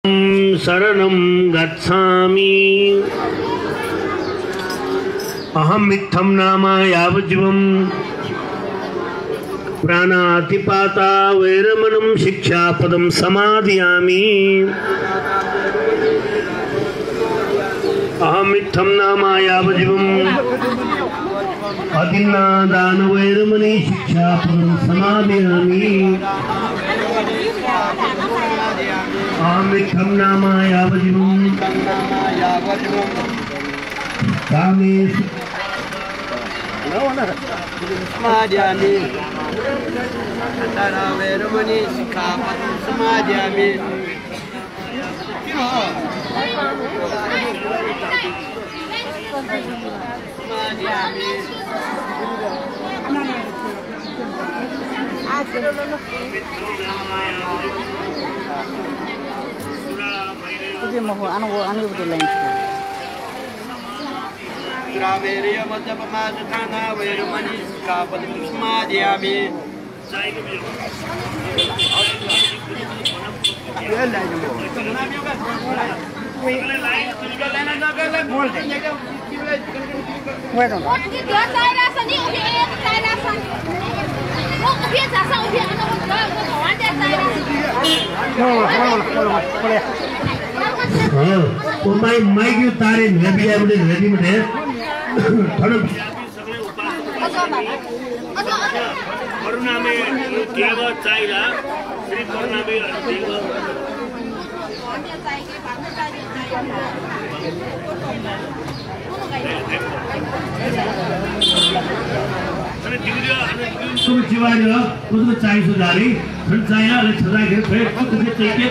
शरणं गच्छामि। अहम् इत्थं नाम यावज्जीवं प्राणातिपाता वैरमणं शिक्षापदं समादयामि। अहम् इत्थं नाम यावज्जीवं अदिन्नादान वैरमणि शिक्षापदं समादयामि। अहम् इत्थं नाम यावज्जीवं कामेषु समादयामि। दान वैरमणि शिक्षापदं समादयामि। Itu mau anu betul lain. Graveria mata pamadana vairamani kapadam samadhyami. तो माइक यो तारे रेडी में करुणा में केवल चाहिए श्री करुणा में सुन चिवारी उसको चाहिए सुधारी सुन चाहिए ले छदा के फिर तुझे चाहिए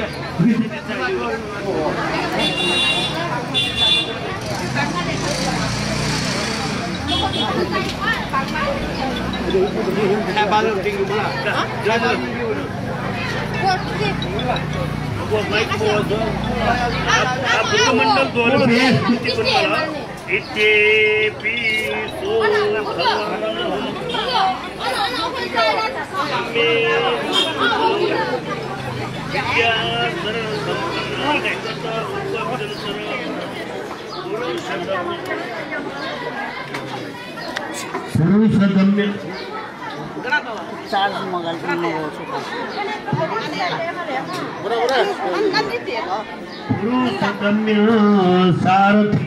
बालू टिंग बोला जादू वो माइक को दो आप मंडल द्वारा इत्ते पी सो चार्ज मगाल सारथी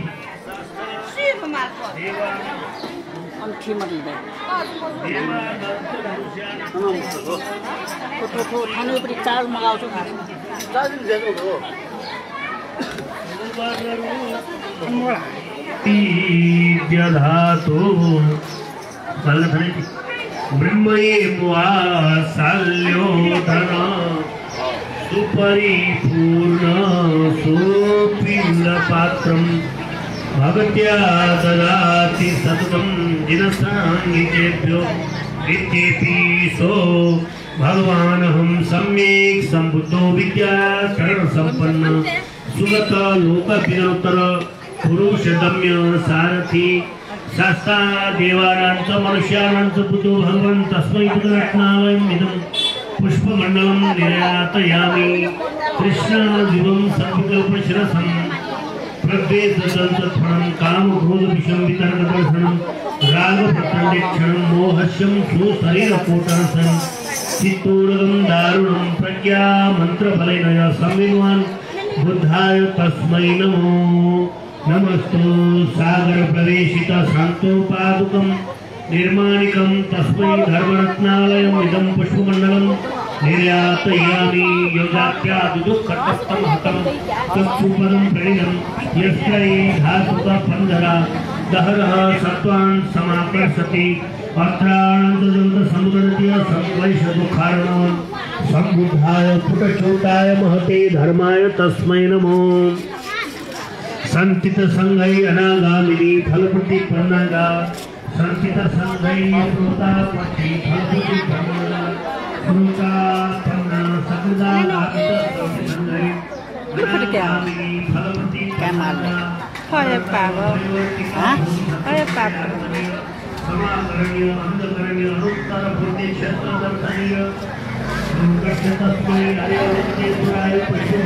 अंठी मरिँदै खानु पनि चार्ज मगाउँछु धातु ब्रह्मये वात्सल्योधन सुपरिपूर्ण सुपिण्डपात्रं भगत्या ददाति सततं जिनसाङ्गिकेभ्यो नित्येति सो भगवानहं सम्यक् सम्बुद्धो विद्याशरणसम्पन्न सुगत लोकविनोत्तर पुरुषदम्य सारथी शास्ता देवानांच मनुष्यानांच बुद्धो भगवन् तस्मै रत्नावयमिदं पुष्पमण्डलं निर्यातयामि। कृष्णादिवं संविकल्पशिरसं प्रद्वेषसंसत्फलं कामक्रोधविषम्बितर्कदर्शनं रागप्रचण्डेक्षणं मोहस्यं सुशरीरकोटासं चित्तूरगं दारुणं प्रज्ञामन्त्रफलेन संविद्वान् बुद्धाय तस्मै नमो। नमस्तु सागर प्रवेशित शांतोपादुकं निर्माणिकं तस्मै धर्मरत्नालयम् इदं पुष्पमण्डलं निर्यातयामि। योगाख्यादिदुःखतस्तं हतं तत्सुपदं प्रणिनं यस्यै धातुकपन्धरा दहरः सत्त्वान् समाकर्षति अत्रानन्तसमुदरतीय संक्लेशदुःखार्णवं सम्बुद्धाय पुटचोटाय महते धर्माय तस्मै नमो। संतित संगै अनागामिनी फलप्रतिपन्नागा संतित संगै श्रोतापति फलप्रतिपन्ना श्रोतापन्ना सगदा संगै अनागामिनी फलप्रतिपन्ना Olha Pablo. Hah? Olha Pablo. समाकरण्य अंधकरण्य अनुत्तर बुद्धि क्षेत्र दर्शनीय कष्ट तस्मै आर्यवृत्ति सुराय पशु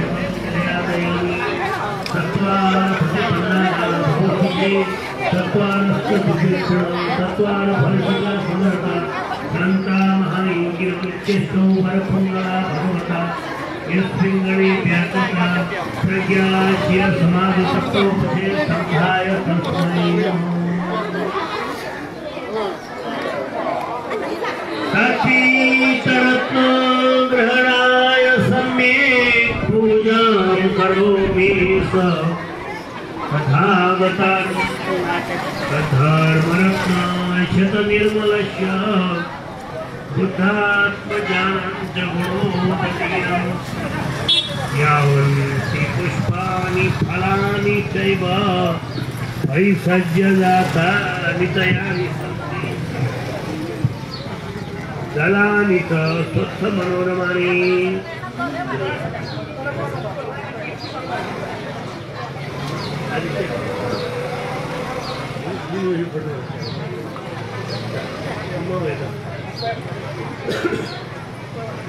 ग्रहणाय सम्यक् पूजां करोमि तथागता धर्मरत्नाक्षतनिर्मलस्य बुद्धात्मजाञ्च गुणोदकीरम् यावन्ति पुष्पाणि फलानि चैव वैसज्यजातानि तयानि सन्ति जलानि च स्वच्छमनोरमाणि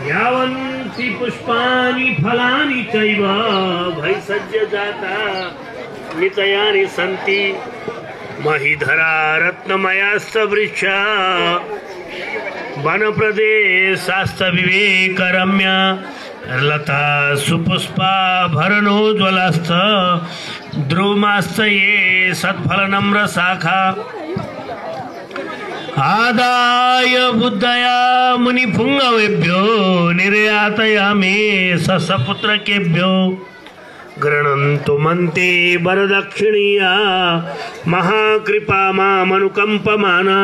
यावन्ति पुष्पाणि फलानि चैव भैषज्यजाता नितयानि सन्ति महीधरा रत्नमयाश्च वृक्षा वनप्रदेशाश्च विवेकरम्या लता सुपुष्पा भरणोज्ज्वलाश्च द्रुमाश्च ये सत्फलनम्रशाखा आदाय बुद्धया मुनिपुंगवेभ्यो निर्यातयामि ससपुत्रकेभ्यो गृह्णन्तु मन्ते वरदक्षिणीया महाकृपा मामनुकम्पमाना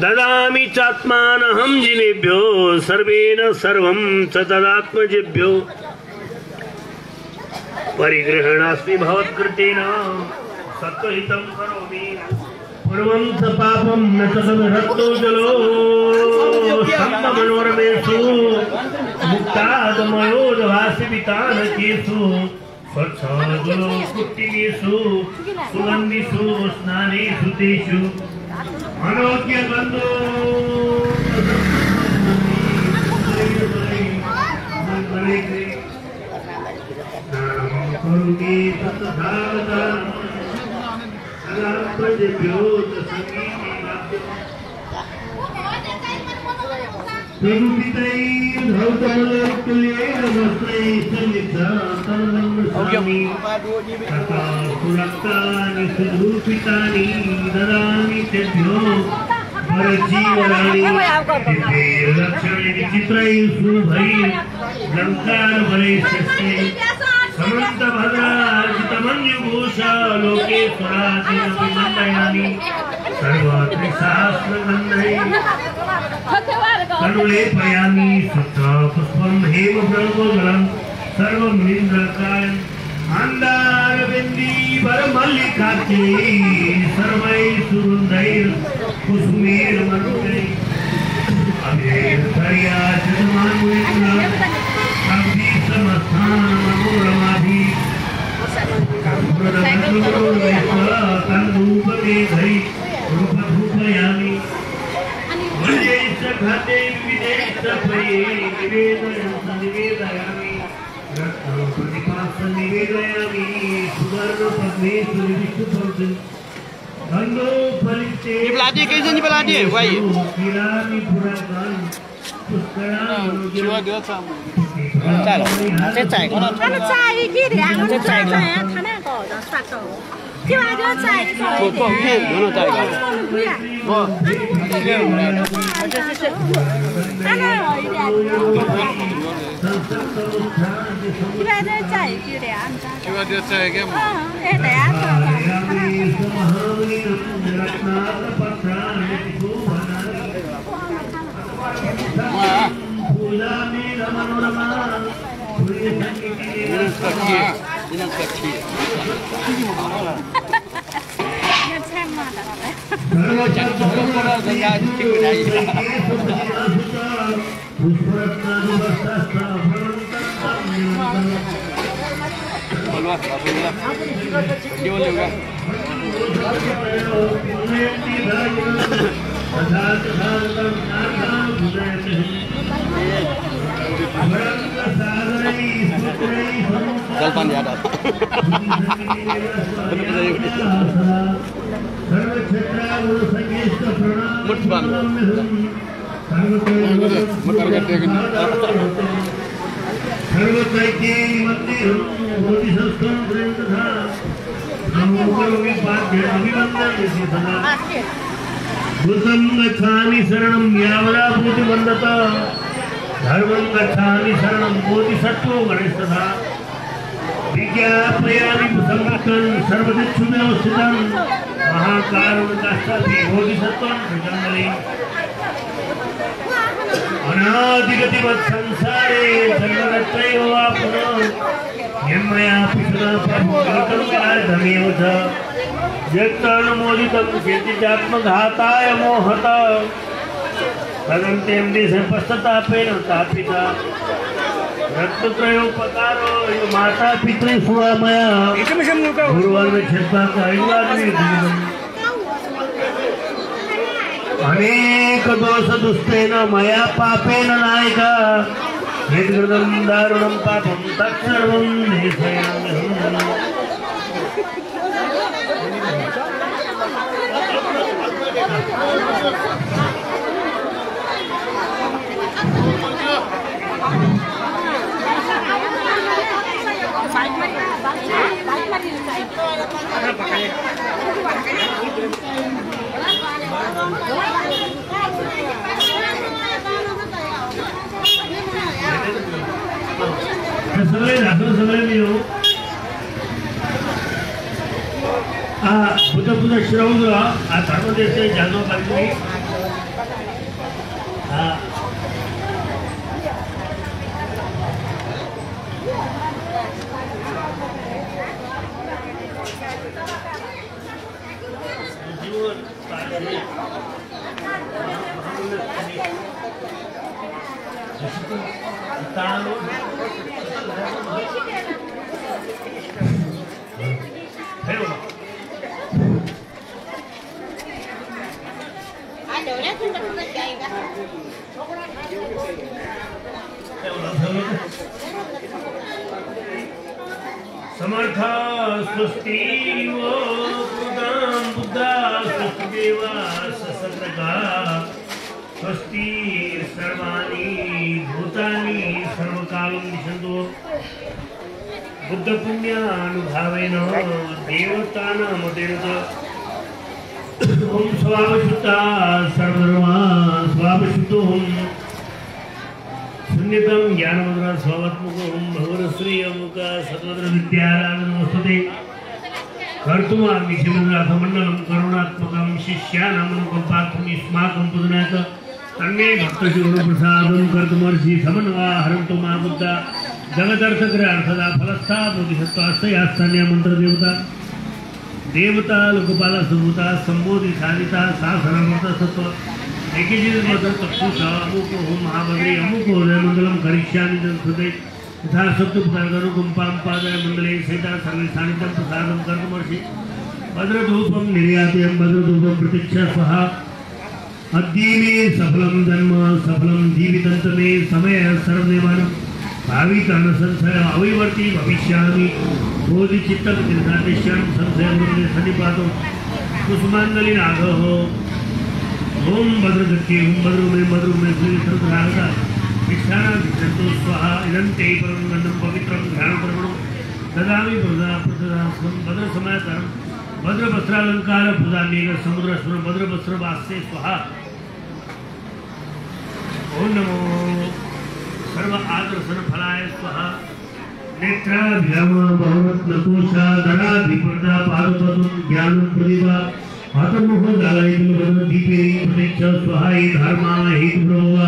ददामि चात्मानहं जिनेभ्यो सर्वेण सर्वं च तदात्मजेभ्यो परिगृह्णास्मि भवत्कृतेन सत्त्वहितं करोमि पूर्वं च पापं न च तदरक्तो जलो सम्मनोरमेषु मुक्तादमयोदभासिपितानकेषु स्वच्छजलो कुट्टिकेषु सुगन्धिषु स्नानेषु तेषु मनोज्ञबन्धो करुणे तत्धावता समन्तभद्राजितमन्युभूषा लोकेश्वराजिनन्दयानि सर्वत्रिशास्त्रगन्धैः तनुलेपयामि शुद्धपुष्पं हेमप्रभोजलं सर्वमिन्द्रकायं मन्दारबिन्दीवरमल्लिकार्चैः सर्वैः सुगन्धैर्कुसुमैर्मरुतैः Ni peladi ke ni peladi wai. Cuma dia sama. 在了，在摘。他们摘一点，我们摘摘啊，他那个的刷狗，今晚就摘一个。不不，骗人了摘一个。不，那个有一点。今晚就摘一点，今晚就摘一个嘛。哎，对啊， जलपान याद आता बुद्धं गच्छामि शरणं यावदा बोधिवन्दत धर्मं गच्छामि शरणं बोधिसत्त्वो गणेशतथा विज्ञापयामि संरक्षण सर्वदिक्षुमेवस्थितं महाकारुणिकास्तापि बोधिसत्त्वं प्रचण्डले अनादिगतिवत् संसारे जन्मत्रयो वा पुनः यन्मया पितुना प्रभुगतमेव च यत्तनुमोदितं चेतिजात्मघाताय मोहत तदन्त्यं देशं पश्चात्तापेन तापिता रक्तत्रयोपकारो माता पितृ सुवामया अनेक दोष दुष्टेन मया पापेन नायका यद्कृतं दारुणं पापं तत्सर्वं देशयाम्यहम् सगळे मिळू बुद्ध श्रवण धर्मदेश जानो पाहिजे समर्थ स्वस्ति वो बुद्धा स्वस्ति देवा ससर्गा स्वस्ति सर्वाणि भूतानि सर्वकालं दिशन्तु बुद्ध पुण्यानुभावेन देवतानामतेन ओम स्वावशुद्धा सर्वधर्मा स्वावशुद्धोम शून्यतम ज्ञानमुद्रा स्वात्मकोम भगवश्री अमुक सर्वत्र विद्याराधनमस्तुते कर्तुमामि शिवनाथमण्डलं करुणात्मकं शिष्यानामनुकम्पार्थं युष्माकं पुदनाथ तन्मे भक्तशिवप्रसादं कर्तुमर्षि समन्वा हरन्तु मा बुद्धा जगदर्थग्रह अर्थदा फलस्था बोधिसत्वास्तयास्थान्या मंत्रदेवता देवता लोकपाला सुभूता संबोधि साधिता सासनमृत सत्व एकेजित मत तक्षुषा अमुको हो महाभद्रे अमुको उदय मंगलम करिष्यामि जन्मसुते यथा सप्तपुरागनुकंपां पादय मंगले सहिता सर्वे सानिध्यं प्रसादं कर्तुमर्षि भद्रधूपं निर्यातयं भद्रधूपं प्रतीक्षा स्वाहा अद्य मे सफलं जन्म सफलं जीवितं मे समय सर्वदेवानं भाविकान संशय अविवर्ती भविष्यामि बोधि चित्तक निर्धादेश्याम संशय गुरुदेव सन्निपातो कुसुमांगली नागः ओम भद्रगति ओम भद्रुमे श्री सर्वरागता विष्णाना विष्णु स्वाहा इदंते परमगंधं पवित्रं ध्यानपर्वणं ददामि प्रदास्वं भद्र समाचारं भद्र वस्त्रालंकार प्रदामेघ समुद्र स्वर भद्र वस्त्र वास्ते स्वाहा ओम नमो सर्व आदर्शन फलाय स्वाहा नेत्राभ्याम बहुरत्नकोशा धराधिपर्दा पादपदं ज्ञानं प्रतिभा हतमुख दालयितुल दीपे प्रतीक्षा स्वाहा धर्मा हेतुप्रभवा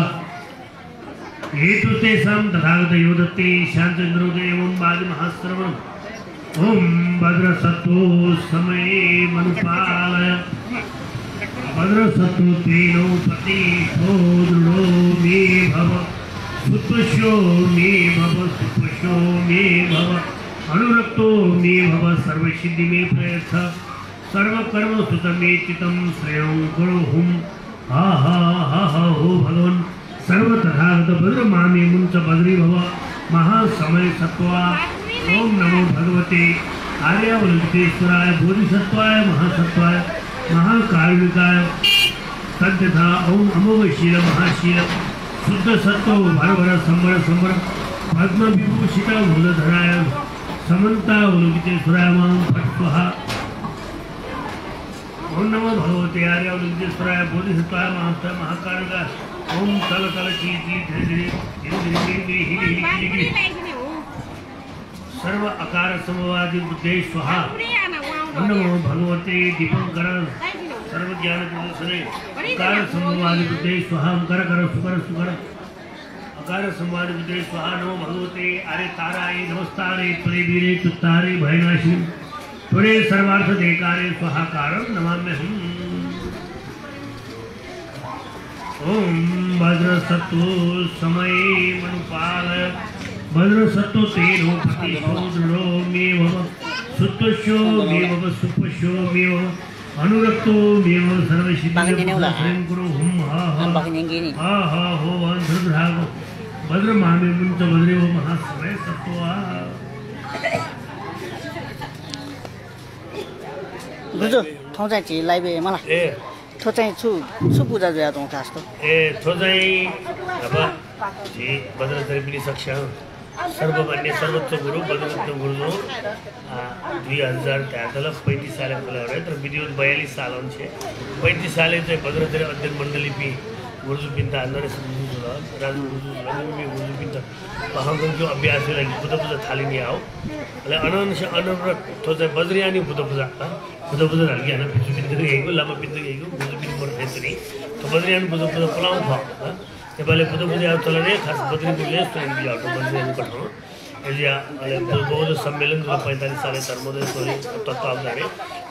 हेतु तेषां तथागत योदत्ते शान्तन्द्रोदय ओं बालिमहाश्रवणम् ओं भद्रसत्तो समये मनुपालय भद्रसत्तो तेनो प्रतिष्ठो दृढो मे भव सुपुष्यो मे भव सुपुष्यो मे भव अनुरक्तो मे भव सर्वसिद्धि मे प्रयच्छ सर्वकर्म सुतमे चितं श्रेयं गुरुहुं हा हा हा हा हो भगवान सर्व तथागत भद्र मामे मुंच बद्री भव महासमय सत्वा ओम नमो भगवते आर्यावलंकेश्वराय बोधिसत्वाय महासत्वाय महाकारुणिकाय तद्यथा ओम अमोघशील महाशील शुद्ध सत्व भरभर संबर संबर पद्म विभूषित मूलधराय समन्ता वलंकेश्वराय मां फट स्वाहा ओम नमो भगवते आर्यावलंकेश्वराय बोधिसत्वाय महाकारुणिकाय ओम तल तल ची धीरे धीरे सर्व आकार समवादी बुद्धे स्वाहा ओम नमो भगवते दीपंकर सर्व ज्ञान प्रदर्शने आकार समवादी बुद्धे स्वाहा कर कर सुकर सुकर आकार समवादी बुद्धे स्वाहा नमो भगवते आर्य ताराय नमस्तारे त्रिवीरे तुत्तारे भयनाशी त्वरे सर्वार्थ देकारे स्वाहाकारं नमाम्यहम् ओम भद्रसत्तो समये मनुपालय भद्रसत्तो तेनो प्रतिशोदृढो मे भव सुतोषो मे भव सुपशो मे भव अनुरक्तो मे भव सर्वसिद्धिं कुरु हुम हा हा हो वंशद्राग भद्र मामे मुंच भद्रे वो महासमय सत्वा गुजो ठौ चाहिँ छि लाइभ मलाई थो चाहिँ छु पूजा गया त कास्तो थो चाहिँ अब जी भद्रधरी पनि सक्छ सर्वमान्य सर्वोच्च गुरु भद्ररत्न गुरु 2035 साल खोला रहे तर विधिवत 42 साल हुन्छ 35 साल चाहिँ भद्रधरी अध्ययन मण्डली पि गुरुजु पिन्ता नरेश गुरुजु राजु गुरुजु लम्बी गुरुजु पिन्ता पहाङको अभ्यासले बुद्ध पूजा थालिने आओ ले अनन्य अनवरत थो चाहिँ बज्रियानी बुद्ध पूजा हल्के हैन पिछु पिन्दैको लामा पिन्दैको बुद्ध पिन मर्दैछरी तो बज्रियानी बुद्ध पूजा पलाउ भ नेपालले बुद्ध पूजा चलने खास बद्रीपुरले स्वयं बिहार बज्रियानी पठाउँ एजिया अले बौद्ध सम्मेलन 45 साल धर्मोदय सोरी तत्त्वावधाने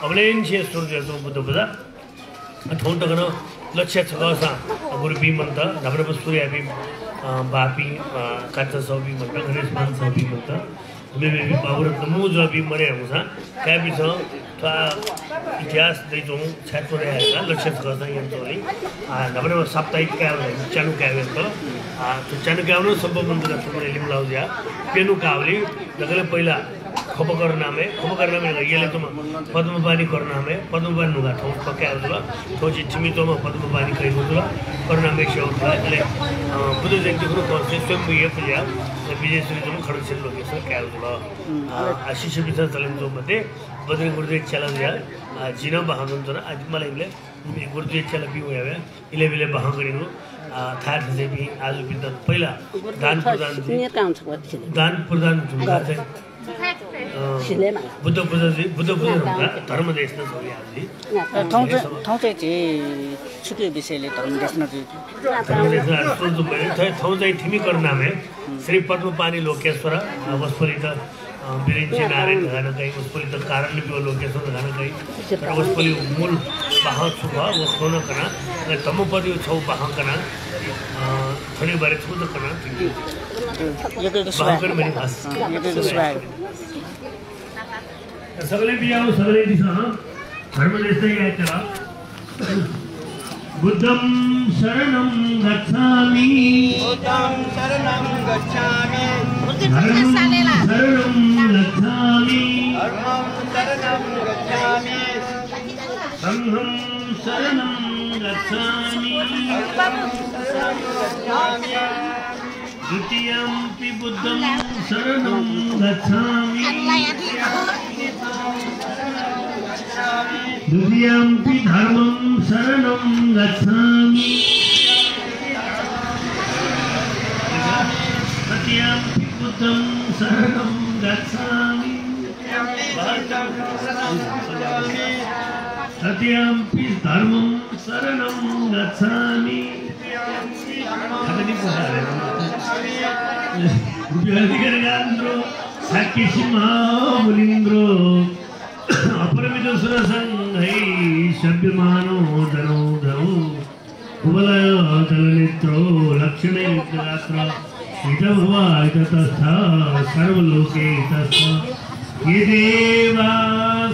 अवलेन छे सूर्य बुद्ध पूजा ठोन टकन लक्ष्य छगसा गुरुपी मन्त धब्रब सूर्य भी बापी काचा सौबी मन्त गणेश मान सौबी मन्त बेबी बाबुर तमु जो भी मरे हुन्छ क्या भी छ इतिहास दैजों छात्र रहेका लक्ष्य छगसा यन्तोली धब्रब साप्ताहिक क्या चानु क्या त चानु क्या न सब मन्त थुरे लिमलाउ जा पेनु कावली जगले पहिला खपकर नामे येले तुम पद्मपानी करनामे पद्मपानी नुगा ठौ पक्या होला ठोची छिमितोमा पद्मपानी कहिनु होला करनामे सेवा ले बुद्ध जयन्ती को कन्सेप्ट स्वयं ये पूजा विजयश्री तुम खडसेल लोकेश्वर क्या होला आशिष विचार चलन्तो मध्ये बद्री गुरुदेव चला दिया जिन बहादुर जन आज मलाई गुरुदेव चला भी होया इले बिले बहा गरिनु थाहा थिए भी आज बिन्दन पहिला दान प्रदान जुम्बा चाहिँ बुद्ध पूजा धर्म देश न छोरी आजि ठाउँ चाहिँ छुके विषयले धर्म देश न ठाउँ चाहिँ थिमिकर नामे श्री पद्मपानी लोकेश्वर वस्फलित बिरिंची नारायण घानकै वस्फलित कारण लोकेश्वर घानकै वस्फलि मूल बाह छुवा वस्फोन कना तमपदि छौ बाह कना थोड़ी बारे छुद कना बाहकर मेरी भाष सगले भी आओ सगले दिशा धर्म देश से ये चला बुद्धं शरणं गच्छामि धर्मं शरणं गच्छामि संघं शरणं गच्छामि द्वितीयंपि बुद्धं शरणं गच्छामि द्वितीयंपि धर्मं शरणं गच्छामि तृतीयंपि बुद्धं शरणं गच्छामि तृतीयंपि धर्मं शरणं गच्छामि मुलिंद्रो अपरमित सुरसंघै शब्यमानो धनो धौ कुबलय दलनेत्रो लक्षणयुक्तगात्र इतभवाय ततस्था सर्वलोके तस्थ ये देवा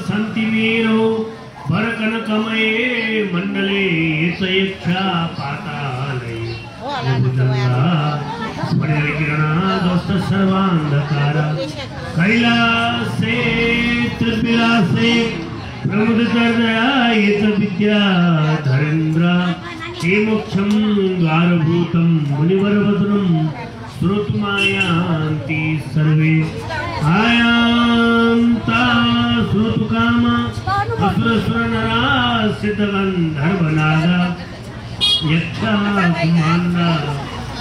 सन्ति मीनो वरकनकमये मण्डले तयक्षा पातालय किरणादोस्त सर्वांधकार कैलासे त्रिपिलासे प्रमुदितर्दयायित विद्याधरेन्द्र हे मोक्षं द्वारभूतं मुनिवरवदनं श्रोतुमायान्ति सर्वे आयान्ता श्रोतुकामा असुरसुरनरासितगन्धर्वनागा यक्षा कुमान्ना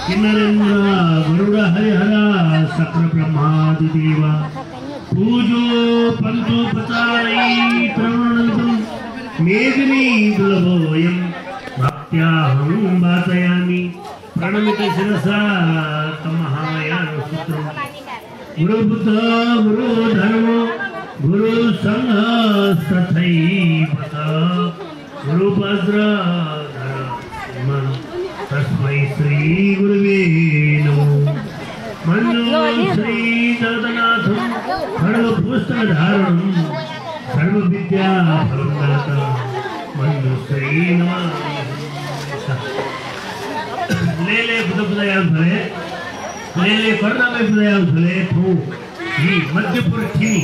किन्नरेन्द्र गरुड हरिहरा सक्र ब्रह्मादिदेवा पूजो पंचोपचारै त्रवणं मेदिनी दुर्लभोऽयं भक्त्याहं वाचयामि प्रणमित शिरसा तमहायानसूत्रम् गुरु बुद्ध गुरु धर्म गुरु संघ तथैव गुरु भद्र तस्मै श्री गुरुवे नमो मन्यो श्री जगन्नाथं खड्गपुस्तकधारणं सर्वविद्याफलदाता मन्यो श्री नमः ले बुद्धयाम भले ले कर्णामे बुद्धयाम भले थो ही मध्यपुर थिमी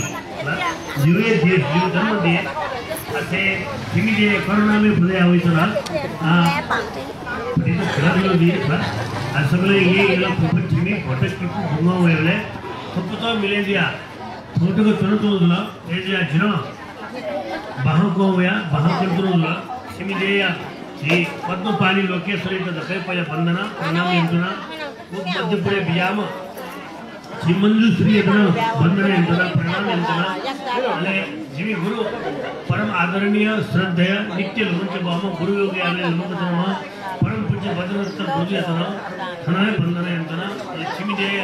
जुए देश जुए धर्म दे असे थिमी दे कर्णामे बुद्धयाम होइतरा आ ಇದು ಕೆಲವೊಂದು असले ये लोग प्रपंच में फोटो क्लिप घुमा हुए वाले सबको तो मिले दिया फोटो को चुनो तो दूल्हा ये दिया जिनो बाहर को हुआ बाहर कर तो दूल्हा सिमी दिया ये पद्म पानी लोकेश्वरी तो दक्षिण पाया बंदना प्रणाम इंद्रना वो मध्य पूरे बियाम श्रीमंजू श्री इंद्रना बंदना इंद्रना प्रणाम इंद्रना अले जीवी गुरु परम आदरणीय श्रद्धेय नित्य लोगों बाम गुरु योगी आले लोगों का परम पूज्य भद्रदत्त गुरुजी अतನ खनाय बंदना ಎಂತನ ಲಕ್ಷ್ಮೀದೇಯ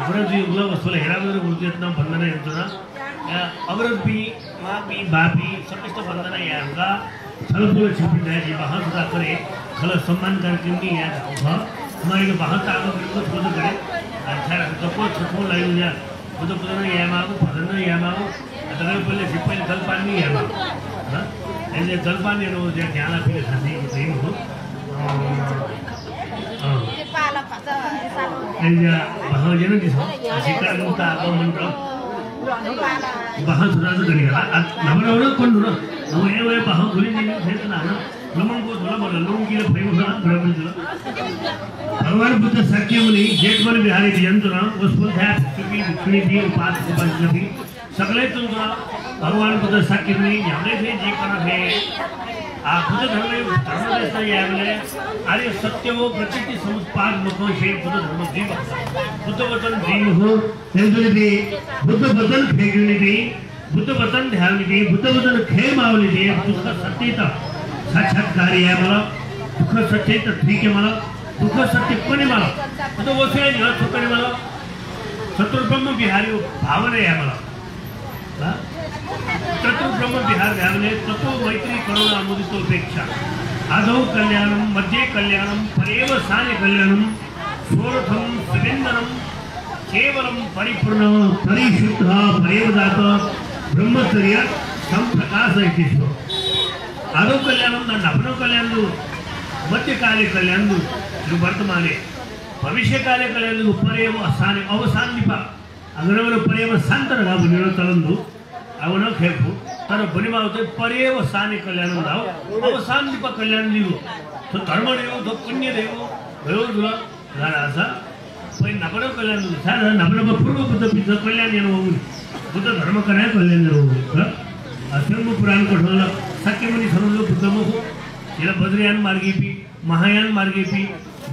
ಗುರುಜಿ ಉಗ್ಲ ವಸ್ತುಲ ಹೇರಾಬದ್ರ ಗುರುಜಿ ಅತನ बंदना ಎಂತನ ಅವರಬ್ಬಿ ಮಾಪಿ ಬಾಪಿ ಸಮಸ್ತ बंदना यांगा फलफूल छिपिदा जी बाहर सुधा करे खल सम्मान करके नहीं याद होगा हमारे के बाहर ताको बिल्कुल खुद करे अच्छा तो को छको लाइव जा खुद खुद ना या मागो फदन या मागो अतगर पहले छिपल कल पानी या मागो हां ऐसे कल पानी रो जे ध्यान आपले खाती सही हो ऐसा बाहर जन की सो शिकार मुक्ता आगो मंत्र बाहर सुधा तो करेगा नवरवण कोण न वो बाहर गुली नहीं थे ना लमन को थोड़ा बोला लोगों के लिए फेमस ना बराबर चला भगवान बुद्ध सत्य मुनि जेठमल बिहारी जयंतरा उसपुर था सुखी विष्णु थी उपास उपास भी सगले तुम भगवान बुद्ध सत्य मुनि हमने थे जी करा है बुद्ध धर्म देश या बोले अरे सत्य वो प्रकृति समुत्पाद लोगों से बुद्ध धर्म जीव बुद्ध वचन जीव हो नेंदुली बुद्ध वचन फेगुनी थी बुद्ध वचन ध्यान थी बुद्ध वचन खे मावली थी दुख सत्य साक्षात्कार है मला दुख सत्य ठीक है मला दुख सत्य कोणी मला तो वो से न ठोकणे मला चतुर्ब्रह्म बिहारी भावना है मला चतुर्ब्रह्म बिहार भावने तत्व मैत्री करुणा अमुदितोपेक्षा आदौ कल्याणं मध्ये कल्याणं परेव साने कल्याणं सोरथं सुविन्दनं केवलं परिपूर्ण परिशुद्ध परेवदात ब्रह्मचर्य संप्रकाश इतिशो आदौ कल्याणं नभनो कल्याणं मध्य काले कल्याणं वर्तमाने भविष्य काले कल्याणं परेव साने अवसान दीपा अग्रवर परेव शांतर गाबुनिरो तलंदु ಅವನ खेपु तर बनिमावते परेव साने कल्याण दाव अवसान दीपा कल्याण दिवो तो धर्म देवो तो पुण्य देवो भयो जुला राजा पै नबरो कल्याण सारा नबरो पूर्व बुद्ध पिता कल्याण येनो बुद्ध धर्म कराय कल्याण येनो असंग पुराण कोठला सत्यमुनी समजलो बुद्धमो इला बद्रयान मार्गी पी महायान मार्गी पी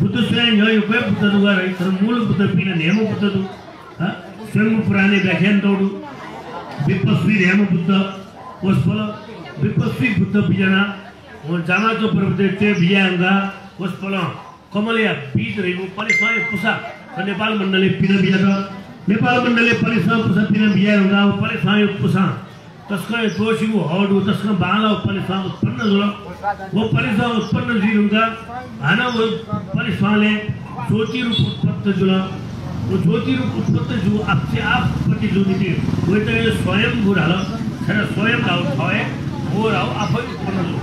बुद्ध स्वयं यो उपय बुद्ध दुगा रही तर मूल बुद्ध पीना नेम बुद्ध दु स्वयं पुराणे व्याख्यान तोडू विपस्वी हेम बुद्ध वस्फल विपस्वी बुद्ध बिजना और जामा जो पर्वते बियांगा वस्फल कमलिया बीज रही वो परिसमाय पुसा नेपाल मंडले पिन बियागा नेपाल मंडले परिसमाय पुसा पिन बियांगा वो परिसमाय पुसा तस्का दोषी वो हौड तस्का बाला परिसमाय उत्पन्न जुला वो परिसमाय उत्पन्न जीरुंगा आना वो परिसमाय ज्योति रूप उत्पन्न जुला वो ज्योति रूप उत्पत्ति जो आपसे आप प्रति जो निकले वो तो स्वयं बुराला खरा स्वयं राव थाए वो राव आप उत्पन्न जो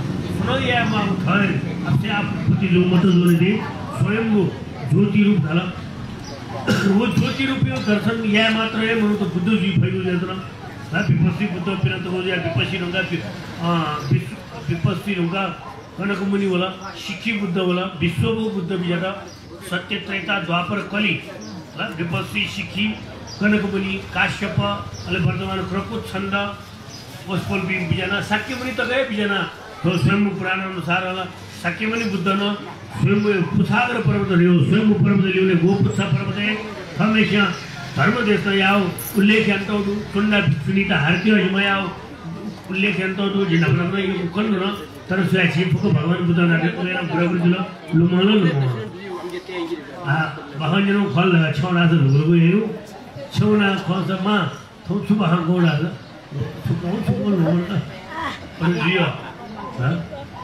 यामा उठाए अपने आप प्रति जो मत जोड़े स्वयं वो ज्योति रूप झाला वो ज्योति रूपी दर्शन या मात्र है म्हणून तो बुद्ध जी फैलू जातो ना विपस्सी बुद्ध पिना तो या विपस्सी नंगा विपस्सी नंगा कनकमुनि वाला शिखी बुद्ध वाला विश्वभू बुद्ध भी जाता सत्य त्रेता द्वापर कली विपस्सी शिखी कनकमुनि काश्यप अले वर्तमान प्रकुट छंद वस्पल भी बिजना शाक्यमुनि तो गए बिजना तो स्वयं पुराण अनुसार वाला शाक्यमुनि बुद्ध न स्वयं पुछागर पर्वत लियो स्वयं पर्वत लियो गोपुत्सा पर्वत हमेशा धर्म देश याव उल्लेख अंतोदु सुंदर सुनीता हरती हिमयाव उल्लेख अंतोदु जिनपन यो कंदु न तर स्वाची फुक भगवान बुद्ध ना लेना गुरु दिलो लुमलो लुमलो बहन जनो फल छौना से गुरु हेरु छौना खस मा थोछु बहन गोडा थुको लुमलो पर जियो ह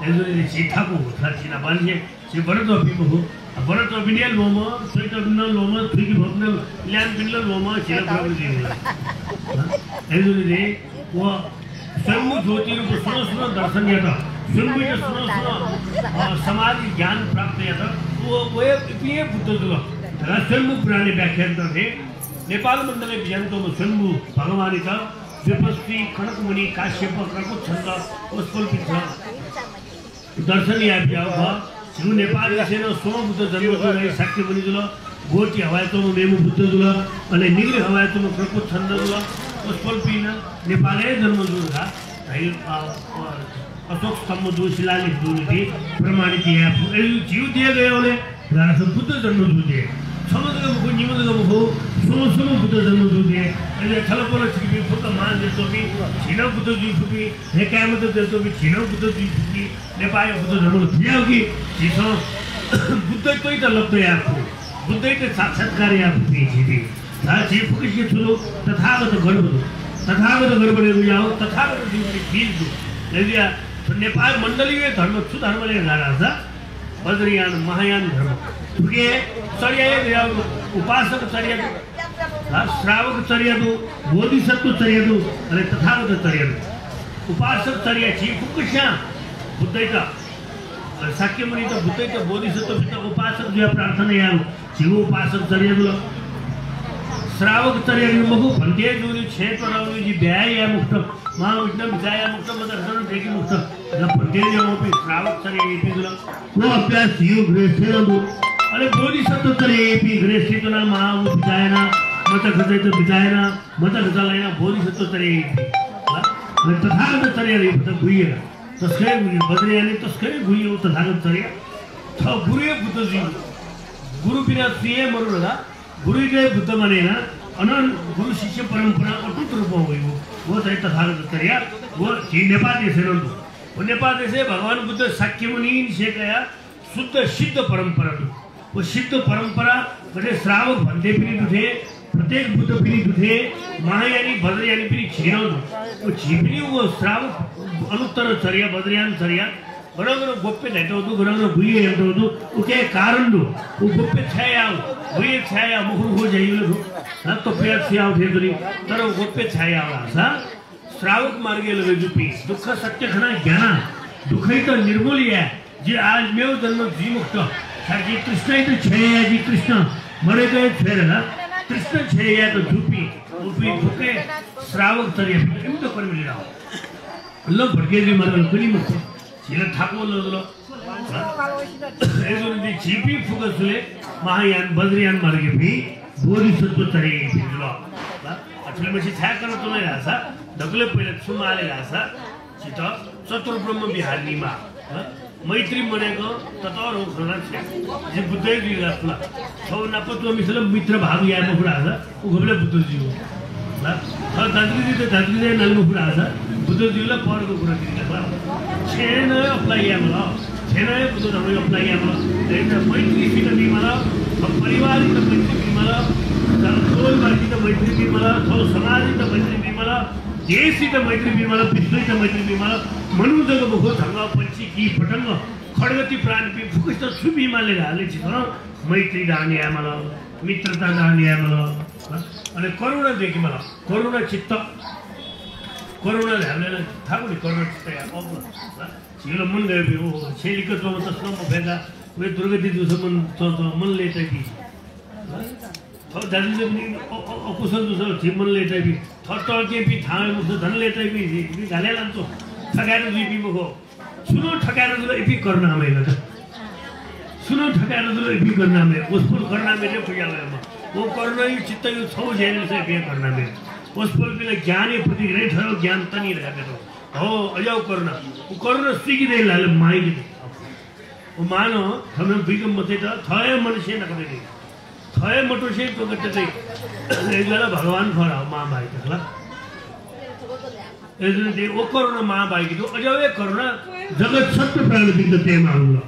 एजोले चिठाको थाचिना बान्जे जे भरत अभिमुख भरत अभिनय लोमा स्वेत अभिनय लोमा थुकी भग्न ल्यान बिनल लोमा छिरा प्रभु जी एजोले वो स्वयं ज्योति रूप सुनो दर्शन याता स्वयं सुनो समाज ज्ञान प्राप्त याता वो ये बुद्ध जुल स्वयं पुराने व्याख्यान थे नेपाल मण्डले बिजनको स्वयं भगवान का विपस्सी कनकमुनि काश्यप प्रकुट छन्द उत्पल पिछ दर्शन या भ्याउ शिव नेपाल सेना सोम बुद्ध जन्म गरे शाक्यमुनि जुल गोटी हवायतो मेमु बुद्ध जुल अले निग्रे हवायतो प्रकुट छन्द जुल उत्पल पिन नेपालै जन्म जुल था अशोक स्तंभ जो शिलालेख जुलि प्रमाणित या जीव दिए गए ओले रास बुद्ध जन्म जुल समुद्र मुख निमुद्र मुख सोम बुद्ध जन्म जुल अले छलपल छिपी फुक मान देतो भी छिन बुद्ध जी फुकी हे कामत देतो भी छिन बुद्ध जी फुकी नेपाल बुद्ध जन्म थियो कि जिसो बुद्ध कोही त लब्ध या बुद्धै त साक्षात्कार या फुकी छिदी ता जे फुकी के ठुलो तथागत गर्भ जाओ तथागत जीवनी बीज दो लेदिया नेपाल मण्डलीय धर्म छु धर्मले गाडा छ बद्रयान महायान धर्म फुके चर्या उपासक चर्या श्रावक चर्या दो बोधिसत्व चर्या दो अरे तथागत चर्या दो उपासक चर्या छि फुकशा बुद्धै त शाक्यमुनि त बुद्धै त बोधिसत्व त उपासक जो प्रार्थना या जीव उपासक चर्या दो श्रावक चर्या मगु भन्ते जुनी क्षेत्र राउनी जी ब्याय या मुक्त मा विष्णु विजय मुक्त मदर्शन देखि मुक्त ज भन्ते जो पे श्रावक चर्या एपि जुल वो अभ्यास जीव ग्रेसेन दो अरे बोधिसत्व चर्या एपि ग्रेसितना मा विजयना मत खजैत विजयना मत खजलायना बोधिसत्व चर्या एपि अरे तथागत चर्या रे त गुइया तस्कै बद्रयानी तस्कै गुइयो तथागत चर्या छ गुरुए बुद्ध जी गुरु बिना सिए मरुला गुरु के बुद्ध मानेना अनंत गुरु शिष्य परंपरा अटूट रूप हुई वो चाहे तथागत चर्या वो जी नेपाल देश है वो नेपाल देश भगवान बुद्ध शाक्यमुनि से कया शुद्ध सिद्ध परंपरा वो सिद्ध परंपरा बड़े श्रावक भन्दै पनि दुथे प्रत्येक बुद्ध पनि दुथे महायानी बद्रयानी पनि छिनौ वो छिपनी वो श्रावक अनुत्तर चर्या बद्रयान चर्या गरगरो गोप्य नेटौदु गरगरो गुइए नेटौदु उके कारण दो वो गोप्य छाया गुइए छाया मुख हो जाइयो न तो पेट छाया उठेदरी तर गोप्य छाया आसा श्रावक मार्गे लगे जुपी दुख सत्य खना ज्ञान दुखै त निर्मूलिया जे आज मेव जन्म जी मुक्त साजी कृष्ण तो छाया जी कृष्ण मरे गए छेरला कृष्ण छाया तो जुपी उपी दुखे श्रावक चर्या एम तो परमिली राव लो भटके जी मरल कुनी मुक्त छिला ठाको लदलो एजोनी जीपी फुगसले महायान बद्रयान मार्गे भी बोधिसत्व चर्या भिजुलो अठलमेसी छाया गर्न तुले रासा दगले पहिले सुमाले रासा चित चतुर ब्रह्म विहारीमा मैत्री मनेको ततर हो खना छ जे बुद्ध जी राखला छौ नपत्व मिसल मित्र भाग या मुखडा छ उगले बुद्ध जी हो ल दादरी त दादरी नल मुखडा छ बुद्ध जीले परको कुरा दिन्छ छेन अप्लाई या मला छेन बुद्ध धर्म अप्लाई या मला एउटा मैत्री सित दिमाला परिवारिक मैत्री दिमाला दलकोल मार्गित मैत्री दिमाला छौ समाजिक मैत्री दिमाला देशित मैत्री दिमाला विश्वित मैत्री दिमाला मनुजको मुख ढंग पंची की पटंग खडगती प्राणी फुकस्त सुबिमाले हाले छ मैत्री दानी आमला मित्रता दानी आमला अनि करुणा देखि मला करुणा चित्त कोरोनाले हामीलाई थाहा पनि कोरोना छिलो मन गयो छेलीको चौँ तस्मा फेर्दा वे दुर्गति दुसमन मन लेटा कि दाजुले पनि अकुशल दुसो मन लेटा कि थर्के भी थाहा मुझे धन लेटा भी गाले लान्छौ ठगाएर दुई बिमको सुनो ठगाएर दुलो एपी गर्न आमेला सुनो ठगाएर दुलो एपी गर्न आमे उसपुर गर्न आमे ने पुजामा वो करना ही चित्त यो छौ जेल से पे करना में उसपुर के ज्ञान ही प्रति नहीं ठहरो ज्ञान तनी रह के हो अजाओ करना वो करना सीखी दे लाल माई की वो मानो हमें बिगम मते था थाय मनुष्य न करे थाय मनुष्य तो करते थे एकला भगवान फरा मां भाई तकला एजने वो करना मां भाई की तो अजाओ ये करना जगत सत्य प्राण बिंदते मांगला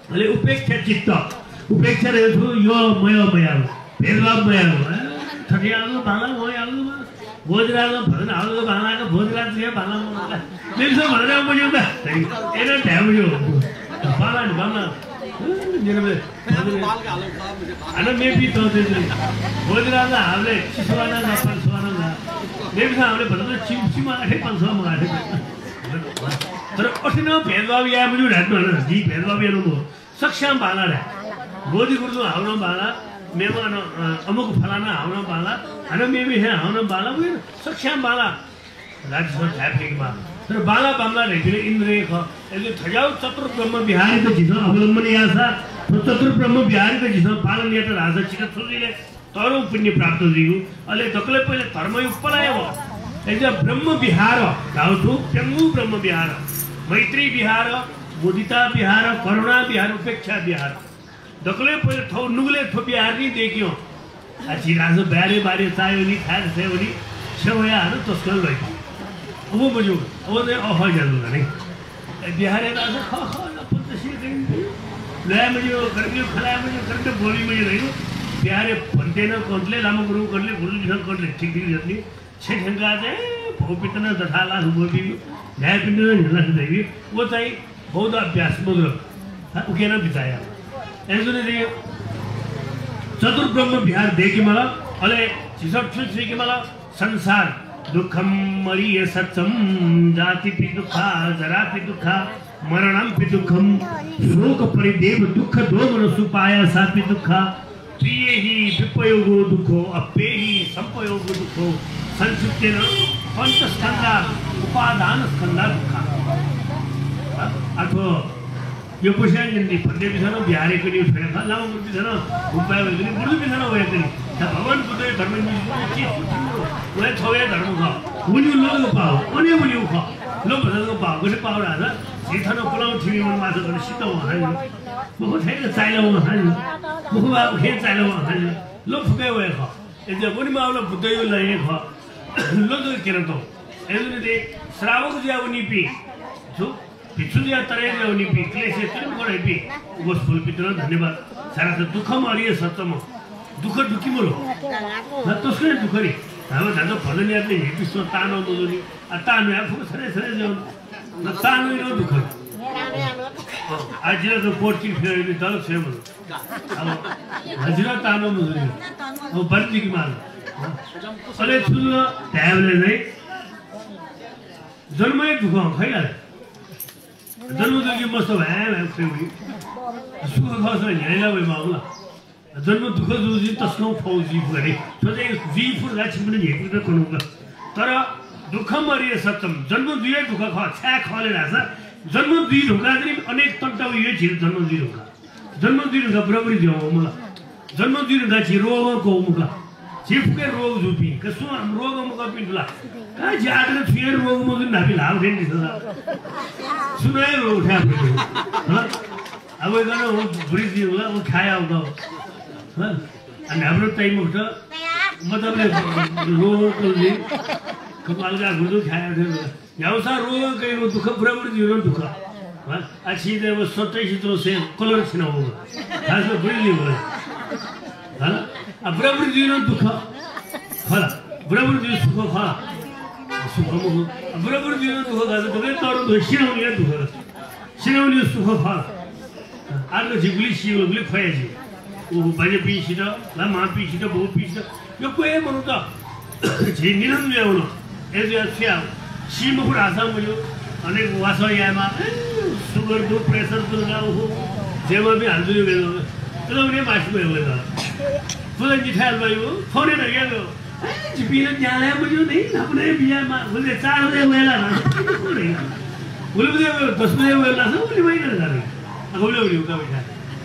अले उपेक्षा चित्त उपेक्षा रहे तो यो मया भेदभाव मया ठगियालो भाला मयालो भोजरालो भजन आलो भाला का भोजराल से भाला मेरे से भजन मुझे ना एना टाइम जो भाला नहीं भाला मेरे में अरे मैं भी तो दे भोजराल ना हमने चिसवाना ना पंचवाना ना मेरे से हमने भजन चिमचिमा है पंचवा मंगा है तर अठिन भेदभाव या मुझे रहना ना जी भेदभाव या नो सक्षम भाला रहा गोदी गुरु हाउना बाला मेमा अमुक फलाना हाउना बाला अरे मे भी है हाउना बाला वो सक्षम बाला राज्य ट्रैफिक में तर बाला बामला रेगुलर इंद्रिय ख એટલે થજાવ ચતુર બ્રહ્મ વિહારી તો જીનો અવલંબન આસા તો ચતુર બ્રહ્મ વિહારી તો જીનો પાલન યાત રાજા ચિત સુજીલે તરો પુણ્ય પ્રાપ્ત થયું એટલે તકલે પહેલે ધર્મ ઉપર આવ્યો એટલે બ્રહ્મ વિહાર ગાવઠું કેમુ બ્રહ્મ વિહાર મૈત્રી વિહાર मुदिता बिहार करुणा बिहार उपेक्षा बिहार दकले पहिले थौ नुगले थो बिहार नि देखियो आछि राजो बारे बारे चायो नि थार सेवनी छवया हरु तस्कल लइ अब बजो अब ने अह जानु नै बिहारे राजो ख ख पत्तसी दिन ले मजो करके खलाय मजो करके बोली मजो रहियो बिहारे भन्देन कोन्ले लामो गुरु कोन्ले गुरु बिहार कोन्ले ठीक ठीक जत्नी छे ढंगा जे भोपितना दठाला हुबी न्याय पिण्ड हिला देवी वो चाहिँ बहुत अभ्यास मुद्र उकेन बिताया ऐसे ने चतुर ब्रह्म विहार देखि मला अले छिसट छिसि के मला संसार दुखम मरिय सत्यम जाति पि दुखा जरा पि दुखा मरणम पि दुखम शोक परिदेव दुख दोमन सुपाया सा पि दुखा प्रिय ही विपयोगो दुखो अप्पे ही संपयोगो दुखो संचितेन पंचस्कंदा उपादान स्कंदा दुखा अथवा यो पुष्यान जन्दी फंदे भी सनो बिहारी को नहीं उठाया था लाओ मुर्दी सनो उपाय भी नहीं मुर्दी भी सनो वही करी तब भगवान को तो धर्म में चीज वह छोड़े धर्म का मुझे लोग को पाओ उन्हें मुझे को लोग बदल को पाओ कुछ पाओ रहा था सीधा नो पुलाव ठीक मन मार कर सीधा वहाँ है बहुत है कि चाइना वहाँ है बहुत बार है चाइना वहाँ है लोग फुके हुए खा इधर कोई माँ लोग बुद्धि वाले नहीं खा लोग तो क्या तो ऐसे ने श्रावक जो उन्हीं पी जो पिछुलिया तरह जो उन्हीं पी क्लेश है तुम कौन है पी वो स्कूल पितरों धन्यवाद सारा तो दुख मारिये सत्यम दुख दुखी बोलो ना तो उसके दुख नहीं हमें दादो फलन याद नहीं पिछले तानो बोलोनी तानो यार फुक सरे सरे जो ना तानो ही लो दुख आज जिला तो पोर्ट की फिर भी दल से बोलो अब हज़िरा तानो बोलोनी वो बंदी की मार अरे सुनो टैबले नहीं जन्म एक दुख खाई यार जन्म तो की मस्त है मैं फ्री सुख खास है ये ना वे मामला जन्म दुख दूसरी तस्करों फौजी करे तो ये जी फुल रात में ये कुछ करूँगा तरा दुख मरिये सत्यम जन्म दिए दुख खा छः खाले रासा जन्म दिए दुखा तेरी अनेक तंटा ये चीज जन्म दिए दुखा बराबरी दिया मुला जन्म दिए दुखा चीज रोग को मुला चिप के रोग जुपी कसो हम रोग मुका पिंडला का जाकर फिर रोग मुझे ना भी लाभ देने सदा सुनाए रोग उठा पिंडो हाँ अब ये गाना वो ब्रिज दिया वो खाया होगा हाँ अन्य टाइम उठा मतलब रोग को जी कपाल का गुरु खाया थे यावसा रोग कहीं वो दुख बराबर जीवन दुख हाँ अच्छी तरह वो सोते ही तो से कलर छिना होगा हाँ तो ब्रिज नहीं होगा हाँ अब बराबर जीवन दुख फला बराबर जीवन सुख फला सुख मुख बराबर जीवन दुख का तो कहीं तो और शिरोनी है दुख शिरोनी सुख फला आज तो जिगली शिरोनी खाया जी वो बजे पीछे ला माँ पीछे बहुत पीछे यो कोई मनुष्य जी निरंजन है वो ऐसे अच्छा 시먹고 나서 뭐죠? 아니 와서 야마 수거도 프레셔 들어가고 제법이 안 되면 그럼 우리 마시고요 그래서 부산지 탈바요 폰에 나가고 집이는 잘해 뭐죠? 네 나보네 비야마 근데 짜는데 왜 나나 그래 우리도 도스에 왜 나서 우리 왜 이러나 아 우리 우리가 왜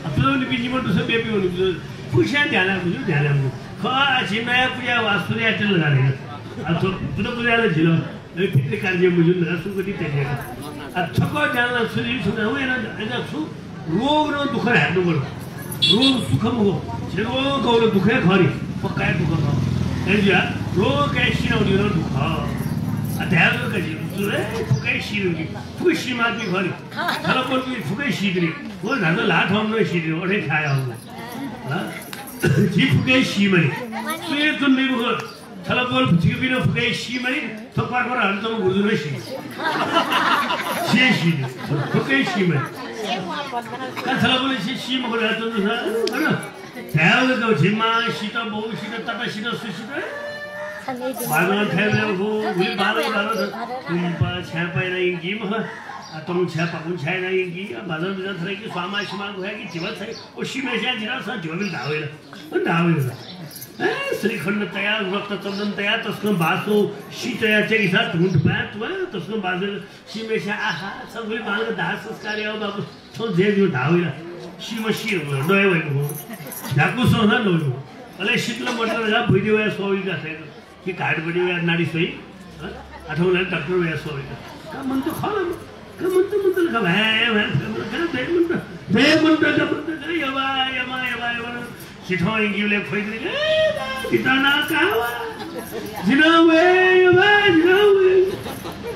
앞으로 비님은 도서 베비 오는 푸시한 잘하고 좀 잘하고 그 진나야 부야 와수리야 들어가네 아 부도부야를 질러 여기 피트까지 무슨 내가 수거리 때문에 아 첫거 잘나 수리 수나 왜는 내가 수 로그로 두카에 하는 걸 로그 수카먹고 제가 거기로 두카에 거리 뻑가에 두카가 애지야 로그에 신어리는 두카 아 대학교까지 그래 뻑가에 시르기 그 심하게 거리 사람들이 뻑가에 시들이 뭐 나도 나도 없는 시들이 오래 가야 하고 아 지프게 심하니 수에 돈 내고 사람들 지금이는 뻑가에 심하니 똑바로 안 되면 무슨 시 시시 뻑가에 심하니 그 사람들이 심하고 했던 사람 대학을 가고 집만 시다 뭐 시다 따다 시다 수시다 말만 태우고 우리 말을 하는 kumpa siapa yang ingin mah atau siapa pun saya yang ingin badan badan terlagi suama suama gue lagi jiwa saya usi macam jiran saya jual dawai lah Sri Khanda taya waktu tertentu taya terus kan basu si taya cek isat tunggu depan terus kan basu si macam aha sambil malam dah sekali awak bagus terus dia jual dawai lah si masih dua itu jago soalnya dulu kalau si tu lah modal lah video ya soal itu saya कि card बड़ी हुई नारी सोई अठों ने doctor हुई सोई का मन तो खाला का मन तो का है कर दे मन का करे यवा सिठो इंगी ले खोई दे कितना कावा जिनावे यवा जिनावे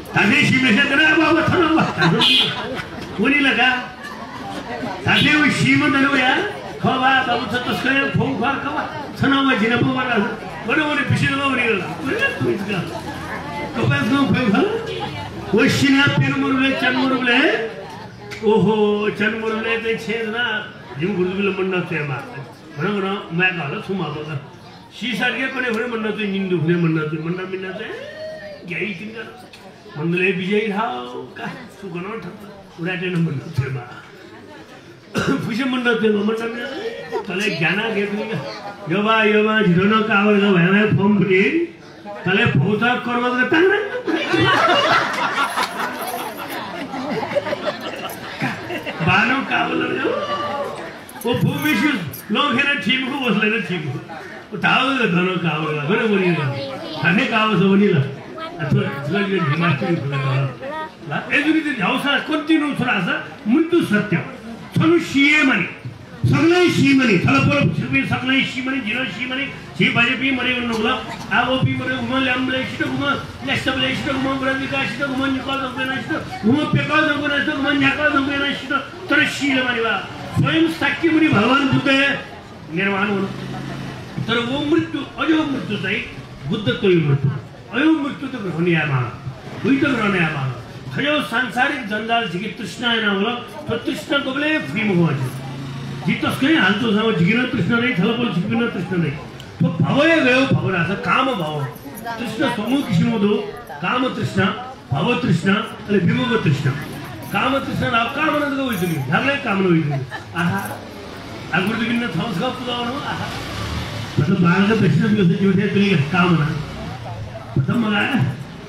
ताके सी में से करा बाबा थना वनी लगा ताके वो सी में दनो या खवा बाबू तो तस्करे फोन खा खवा थना में जिनाबो वाला बड़े पिछले लोग नहीं करते इसका तो पैसे लोग पैसा वो शिना पेन मुरले चंद मुरले ओहो चंद मुरले तो छेद ना जिम गुरुकुल मंडल से मार बड़ा मैं कहला सुमा बोला शीशा के कोने भरे मंडल तो निंदु भरे मंडल मिलना से यही चिंता मंडले विजय हाउ का सुगनो ठप्पा उड़ाटे न मंडल से मार पुष्य मंडल से मंडल मिलना तले ज्ञाना के यवा जिरोना कावर का वह फॉर्म भरी तले पहुंचा करवा के तंग बानो कावर लगा वो भूमिशु लोग है ना ठीक को बस लेना ठीक वो ताऊ का दोनों कावर लगा बड़े बोली ना हमें कावर से बोली ला अथवा इसलिए हिमाचल खुला ला ऐसे भी जाओ सा कंटिन्यू थोड़ा सा मुंतु सत्य चलो सीए मनी सगळे शीमनी थलपोल छिपी सगळे शीमनी जिरो शीमनी शी भाजपी मरे उन्नोला आगोपी मरे उमल अमले शिट गुमा लेस्टबले शिट गुमा ब्रंदिका शिट गुमा निकाल दंगना शिट गुमा पेकाल दंगना शिट गुमा न्याकाल दंगना शिट तर शील मानिवा स्वयं साक्षी मुनी भगवान बुद्ध निर्वाण हो तर वो मृत्यु अजो मृत्यु चाहिँ बुद्ध तोय मृत्यु अयो मृत्यु त ग्रहणीय माग हुई त ग्रहणीय माग खयो सांसारिक जंजाल जिकी तृष्णा न होला तो तृष्णा कोबले फ्री मुख जितोस कहीं हाल तो सामने जिगना तृष्णा नहीं थला बोल जिगना तृष्णा नहीं तो भावये गयो भावना सा काम भाव तृष्णा समूह किसी में दो काम तृष्णा भाव तृष्णा अरे विमोह तृष्णा काम तृष्णा आप काम ना तो कोई नहीं झाले काम ना कोई आहा अगर तो बिना थॉमस का पुलाव ना आहा मतलब बाल का तृष्णा भी उसे जोड़े तो ये काम ना मतलब मगा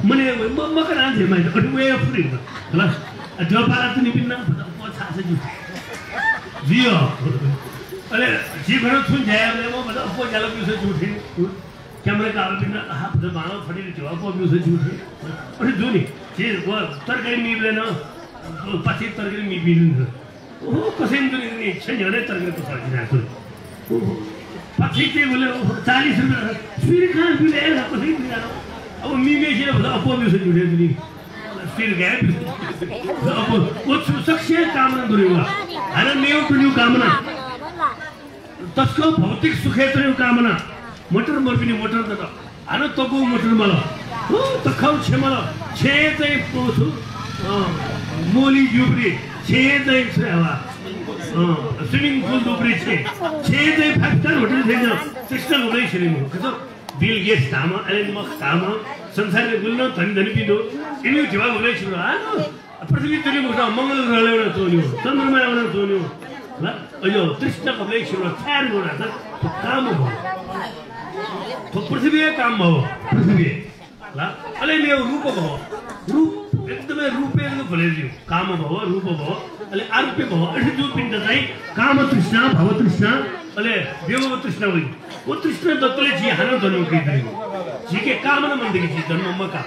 मने मकर आंधे मैं तो वे फ्री खलास जो बाल तो नहीं बिना मतलब बहुत सासे जो जियो अरे जी भरो सुन जाए वो मतलब अपो जाला भी उसे झूठे कैमरे का बिना हां तो मानो फड़ी जो अपो भी उसे झूठे अरे जो नहीं जी वो तरकारी मी लेना पछी तरकारी मी बिन ओ कसे नहीं छजरे तरकारी तो साजी ना तो पछी के बोले 40 रुपए फिर कहां भी ले पछी भी ना अब मी में जे अपो भी उसे झूठे नहीं फिर गए अपो वो सक्सेस काम न दुरेवा अरे न्यू टू न्यू कामना तस्को भौतिक सुखेत्र कामना मोटर मर्पिनी मोटर त अरे तबु मोटर मला हो तखाउ छे मला छे चाहिँ पोथु मोली जुब्री छे चाहिँ सेवा स्विमिङ पुल दुब्री छे चाहिँ फाइभ स्टार होटल छैन सिस्टम हुँदै छैन कस्तो बिल गेट्स धाम एलन मस्क धाम संसारले गुल्न धनी पिन्दो इनी ठेवा भलै छु र पृथ्वी तुल्य मुख मंगल ग्रहले एउटा तोन्यो चन्द्रमा एउटा तोन्यो ल अयो तृष्णा भलै छु र चार गुणा त काम हो तो पृथ्वी काम हो पृथ्वी ल अले मेरो रूप हो रूप एकदमै रूपले भलेजियो काम भव रूप भव अले आरूप्य भव अझै जो पिण्ड चाहिँ काम तृष्णा भव तृष्णा अले देव तृष्णा होइ वो तृष्णा दत्तले जी हान जन्म केही जी के काम न मन्दकी जी जन्म मका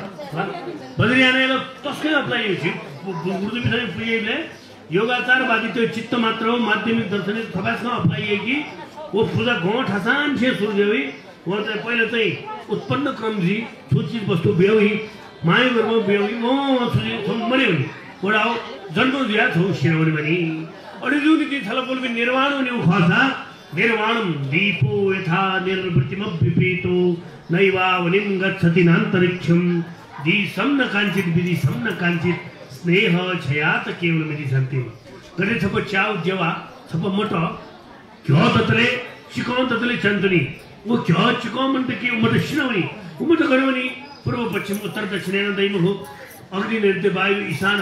बद्रियानेले तस्कै अप्लाई छि गुरुदेव बिना पुगेले योगाचारवादी त्यो चित्त मात्र हो माध्यमिक दर्शनिक थपासमा अप्लाई कि वो पूजा गाउँ ठसान छे सूर्यवी वो चाहिँ पहिले चाहिँ उत्पन्न क्रम जी सूचित वस्तु बेउही माया गर्म बेउही म सुजी मरे हुने वडा जन्म दिया छौ शिरोमणि बनी अर्जुन की छलपोल में निर्वाण ने उखासा निर्वाणम दीपो यथा निर्वृत्तिम विपरीतो नैवावनिम गच्छति नान्तरिक्षम दी सम्न कांचित विधि सम्न कांचित स्नेह छयात केवल मेरी संति गरे छप चाव जेवा छप मट क्यो ततले चिकन ततले चंदनी वो क्यो चिकन म्हणते की उमट शिनवणी उमट करवणी पूर्व पश्चिम उत्तर दक्षिणेन दैमुख अग्नि नैऋत्य वायु ईशान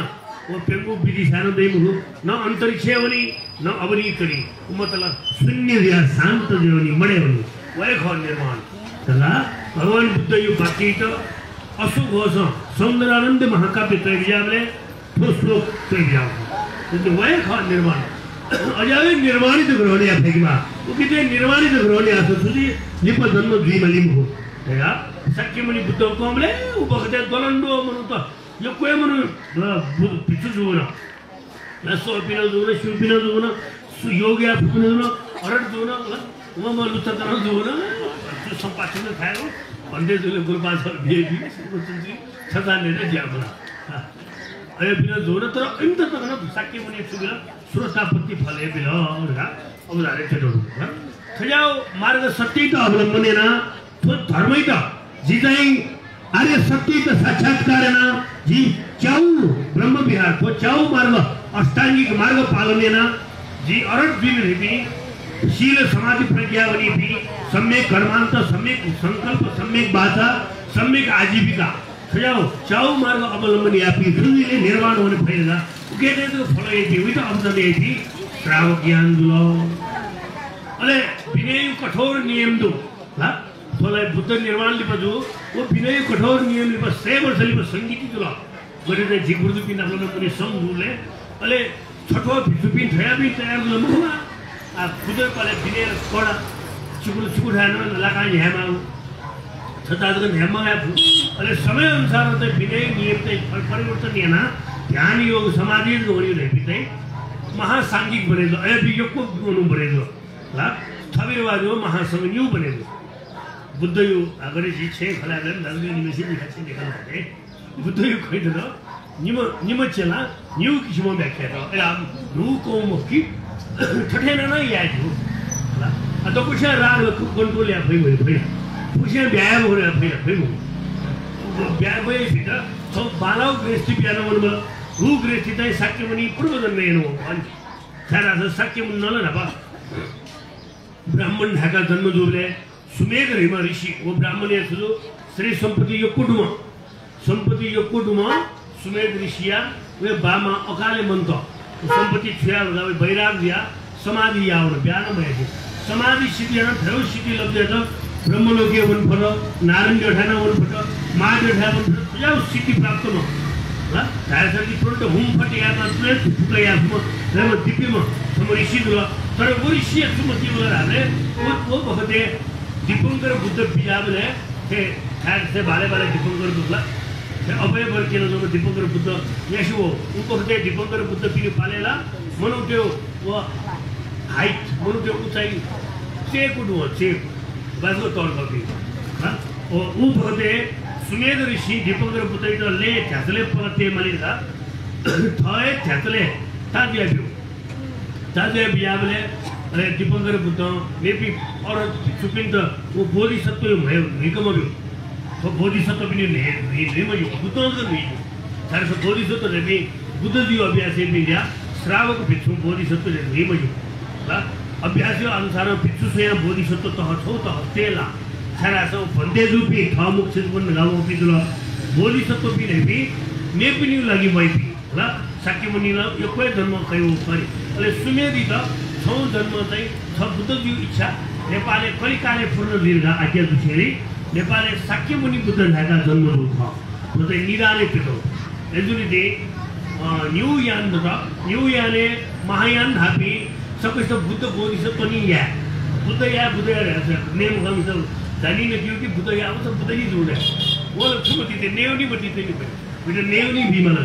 वो पेंगु विधि सानो दैमुख न अंतरिक्षेवनी न अवनीकरी उमतला शून्य दिया शांत देवनी मडेवनी वय खो निर्माण तला भगवान बुद्ध यो बाकी तो अशुभ होस सौंदर्यानंद महाकाव्य तय बिजावले तो श्लोक तय बिजाव तो वय खो निर्माण अजावे निर्माणित ग्रहणे आफेगिमा उकिते निर्माणित ग्रहणे आसो सुजी लिप जन्म द्विमलिम हो या सक्यमणि बुद्ध कोमले उपखते गलंडो मनु त यो कोय मनु पिछु जुना लसो पिनो जुना शिवपिनो जुना योग्य पिनो जुना अरड जुना उमा लुत्तर जुना सम्पादन खायो भन्दै जुले गुरुपाल सर बिएबी छताने रे ज्याबना अय पिनो जुना तर इंत त न सक्यमणि सुबिला सुरतापत्ति फले बिल अब जारे छटो थजाओ मार्ग सत्य त अवलम्बनेन तो धर्मै त जी चाहिँ आर्य सत्य त साक्षात्कारेन जी चाउ ब्रह्म विहार तो चाउ मार्ग अष्टांगिक मार्ग पालनेन जी अरट विविधि शील समाधि प्रज्ञा वनी भी सम्यक कर्मांत सम्यक संकल्प सम्यक वाचा सम्यक आजीविका थजाओ चाउ मार्ग अवलम्बन यापी दुनिले निर्माण होने भएला उकेले तो फल यति उत अवसर यति श्रावक ज्ञान दुलो अले विनय कठोर नियम दु ल तोलाई बुद्ध निर्माण लिपजु वो विनय कठोर नियम लिप 6 वर्ष लिप संगीति दुलो गरे चाहिँ जिगुर्दु पिन आफ्नो पनि समूहले अले छठो भिजुपिन थया बि तयार दुलो मुखमा आ खुदै पले विनय कडा चुकुल खान लाका हेमा छताजको हेमा अले समय अनुसार चाहिँ विनय नियम चाहिँ परिवर्तन याना ध्यान योग समाधि गर्यो भने चाहिँ महासांगिक बनेको अय योगको गुण बनेको ल थबिरवादो महासंग न्यू बनेको बुद्ध यो अगरे जी छे खलाले नलगे निमेसी दिखाछि देखल भने बुद्ध यो खैदो निम चला न्यू किसिम व्याख्या त ए नु को मुखी ठठेन न याजु ल अ त कुछ राग कंट्रोल या भइ भइ कुछ व्यायाम हो भइ व्यायाम भइ भित्र सब बालाउ गृहस्थी बिहान मनमा रु गृहस्थी चाहिँ सक्यमणि पूर्व जन्म हेर्नु हो भन्छ सारा सक्यमणि नल नभा ब्राह्मण ढाका जन्म जोले सुमेघ ऋषि ऋषि वो ब्राह्मण या सुजो श्री संपत्ति यो कुटुमा सुमेघ ऋषिया वे बामा अकाले मन्त संपत्ति छुया गवे बैराग दिया समाधि याउन ब्यान भएछ समाधि सिद्धि न फेरो सिद्धि लब्धे त ब्रह्मलोकीय वन फल नारायण जठाना वन फल महादेव जठाना वन फल या सिद्धि प्राप्त न ल धारसरी पुरत हुम फटिया मात्र फुकया म दिव्यमा सम ऋषि दुल तर वो ऋषि सुमति बुलाले वो बखते दीपंकर बुद्ध बिजाबले थे थार से बाले दीपंकर बुद्ध थे अभय वर्किन जो दीपंकर बुद्ध यशो उपखते दीपंकर बुद्ध पिने पालेला मनु त्यो वो हाइट मनु त्यो उचाइ चेक उडो चेक बाजो तौर कपी ह ओ उपखते सुमेध ऋषि दीपंकर बुद्ध तो ले थ्यातले पलते मलिदा थय थ्यातले तादिया बियाबले अरे दीपंकर बुद्ध मेपी और सुपिन त वो बोधिसत्व भयो निकमयो तो बोधिसत्व पनि नेमयो बुद्धको नि तर बोधिसत्व रे बुद्ध जी अभ्यास बिया श्रावक भिक्षु बोधिसत्व रे नेमयो ल अभ्यास अनुसार भिक्षु से बोधिसत्व त छौ त तेला छारासो भन्तेजुपी थमुक्षितपुन गाउँपी दुल बोधिसत्वपी नेपी नेपिनी लागि भइपी ल साक्यमुनिला यो कोही जन्म खैउ परि अहिले सुमेदी त छौँ जन्म चाहिँ छ बुद्धज्यू इच्छा नेपालले कलिकाले पूर्ण दीर्घ आज्ञा दुखेरी नेपालले साक्यमुनि बुद्ध ढाका जन्महरू छ म चाहिँ निराले पिटो एजुनिटी न्यू यान र न्यू याने महायान धापी सबै सब बुद्ध बोधिसत्व नि या बुद्ध रहेछ नेम गर्नु त जानी न कि बुद्ध या आउँछ बुद्ध नि जोडे वो छुमति ते नेउनी बटी ते नि नेउनी बिमल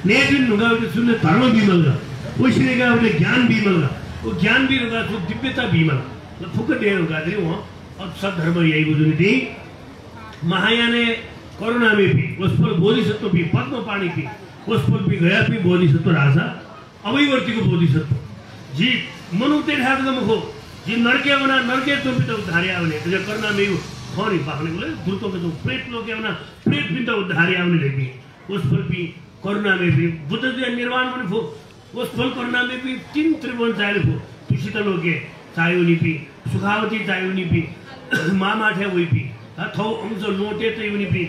नेजुन नुगाउले सुन्ने धर्म बिमल ओसिनेगा उले ज्ञान बिमल ओ ज्ञान बिरुगा सु दिव्यता बिमल ल फुक देउ गादरी हो सब धर्म यही बुझुनी दी महायाने करुणा में भी वस्फल बोधिसत्व भी पद्म पानी भी वस्फल भी गया भी बोधिसत्व राजा अवैवर्ती को बोधिसत्व जी मनुते ढाक दम हो जी नरके बना नरके तो भी तो उद्धारे आवने तुझे करना में खरी पाखने बोले दूतों के तो प्रेत लोग आवना प्रेत भी तो उद्धारे आवने लगी वस्फल भी करुणा में भी बुद्ध जी निर्वाण में हो वस्फल करुणा में भी 3 त्रिभुवन चाहिए हो तुषित लोगे चाहिए भी सुखावती चाहिए भी मामा थे वही भी थौ अंश लोटे त युनि पि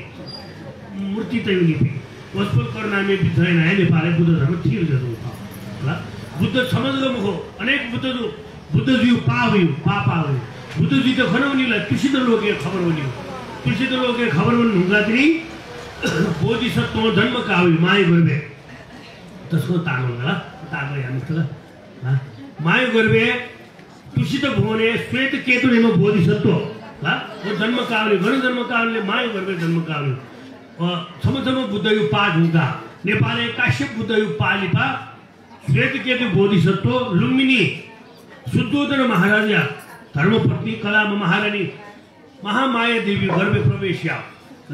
मूर्ति त युनि पि वस्फल करुणा में भी छैन है नेपालले बुद्ध धर्म थियो जस्तो ल बुद्ध समझलो मुखो अनेक बुद्धज्यू पापायो बुद्धजी त खनौनीलाई तुषित लोके खबर हुने तुषित लोके खबर हुनुगा तिनी बोधिसत्व जन्म कावी माय गर्बे त्यसको तानो ल ताको यानि त ल माय गर्बे तुषित भुवने श्वेत केतुरेमा बोधिसत्व ल वो जन्म कावले घन जन्म कावले माय गर्बे जन्म कावले समझलो बुद्धयु पाठ हुँदा नेपालले काश्यप बुद्धयु पालिपा श्वेत केतु बोधिसत्व लुम्बिनी शुद्धोदन महाराजा धर्मपत्नी कलामा महारानी महामाया देवी गर्भ प्रवेश्या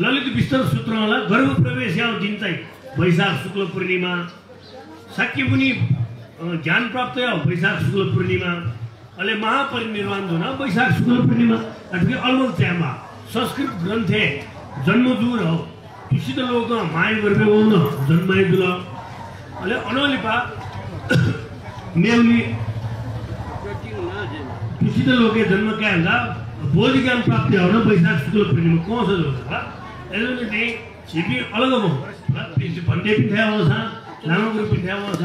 ललित विस्तार सूत्रलाई गर्भ प्रवेश्या दिन चाहिँ वैशाख शुक्ल पूर्णिमा साक्यमुनि ज्ञान प्राप्त वैशाख शुक्ल पूर्णिमा अहिले महापरिनिर्वाण हुन वैशाख शुक्ल पूर्णिमा अथवा अलमल त्यामा संस्कृत ग्रन्थे जन्मजुर हो तुषित लोक माया गर्भे हो न जन्माय दुल अहिले अनलिपा मेउली तुषित लोके जन्म क्या हुँदा बोधि ज्ञान प्राप्ति हो वैशाख शुक्ल पूर्णिमा कौन सा होगा एल्लो ने छिपी अलग हो भन्ने पिठ्या आउँछ लामो गुरु पिठ्या आउँछ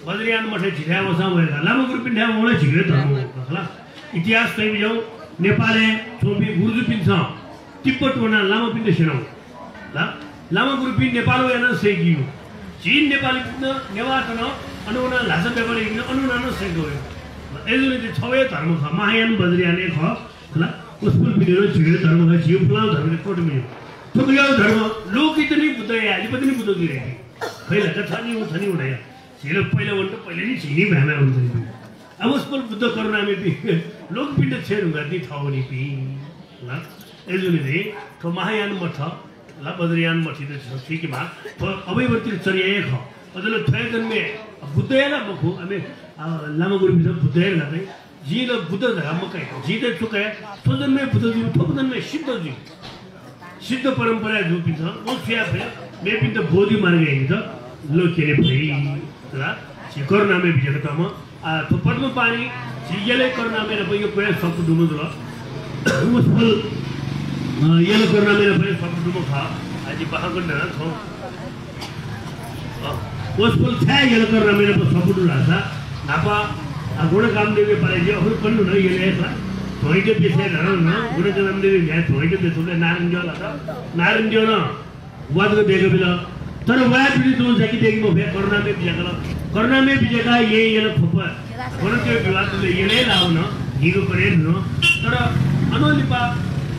बद्रियान मठे छिठ्या आउँछ भएका लामो गुरु पिठ्या आउँछ छिरे धर्म होला इतिहास चाहिँ जाउँ नेपालले छोपी गुरु पिन्छ तिब्बत वना लामो पिण्ड सेनाउ ल लामो गुरु पिण्ड नेपाल याना सेकियो चीन नेपाली पिण्ड नेवाटन अनुना लासा पेपर इग्न अनुना न सेक्यो एजुले चाहिँ छवै धर्म छ महायान बद्रियान एक हो ल उसपुल पिण्ड छिरे धर्म छ छियो फुलाउ धर्म कोट मियो थुक्याउ धर्म लोक इतनी बुद्ध याली पनि बुद्ध दिरे पहिला त छनी हुँदैन छिलो पहिला वन्ट पहिले नि छिनी भामा हुन्छ नि अब उसपुल बुद्ध करुणा में भी लोक पिण्ड छेरु गर्दी थाउनी पि ल एजुले चाहिँ तो महायान मठ ल बद्रियान मठ त ठीक बा अवैवर्ती चर्या एक हो अदले थय जन्मे बुद्ध याला मखु हामी लामा गुरु बिच बुद्ध याला चाहिँ जी ल बुद्ध धर्म कै जी त चुके तो जन्मे बुद्ध जी तो जन्मे सिद्ध जी सिद्ध परंपरा जुपिन्छ ओ फिया फिया मे पिण्ड बोधि मार्ग हिँड्छ लोकेले भई ल करुणा में बिजेको तम तो पद्म पानी येले करुणा में यो कोया सब डुमो ल उसफल येले करुणा में सब डुमो खा आज बहागन न थो उसफल छ येले करुणा में सब डुमो रासा नापा गुण काम देवे पाए जे अरु पन्नु न येले एकला थोइके पेसे धर न गुण काम देवे भ्या थोइके पेसुले नारायण जोला त नारायण जो न वादको देको बिल तर वाया पिडी जोन जाकी देखि म भ्या करुणा में बिजेका करुणा में बिजेका येले खोपा गणतन्त्र विवादले येले लाउ न हिरो करे न तर अनलिपा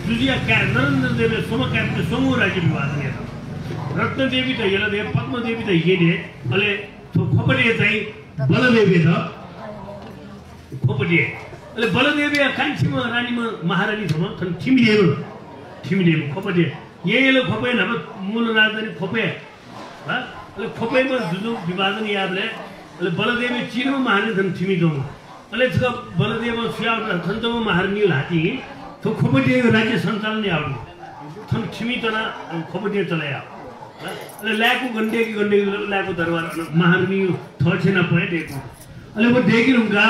जुजिया क्या नरेन्द्र देवले सोम क्याम्पले समूह राज्य विवाद ने रत्न देवी त येले दे पद्म देवी त येले अले खोपडे चाहिँ बलदेवी त खोपडे अले बलदेवी कान्छीमा रानीमा महारानी छम थन थिमिदेव खोपडे येले खोपे न मूल राजधानी खोपे ह अले खोपेमा जुजु विभाजन यादले अले बलदेवी चिरमा महारानी थन थिमिदो अले छ बलदेव सुयाउ थन्तमा महारानी लाती तो खोपडे राज्य सञ्चालन आउनु थन थिमितना खोपडे चलाया अले लाको गण्डे लाको दरबार महारानी थछेन पय देखो अले वो देखिरुंगा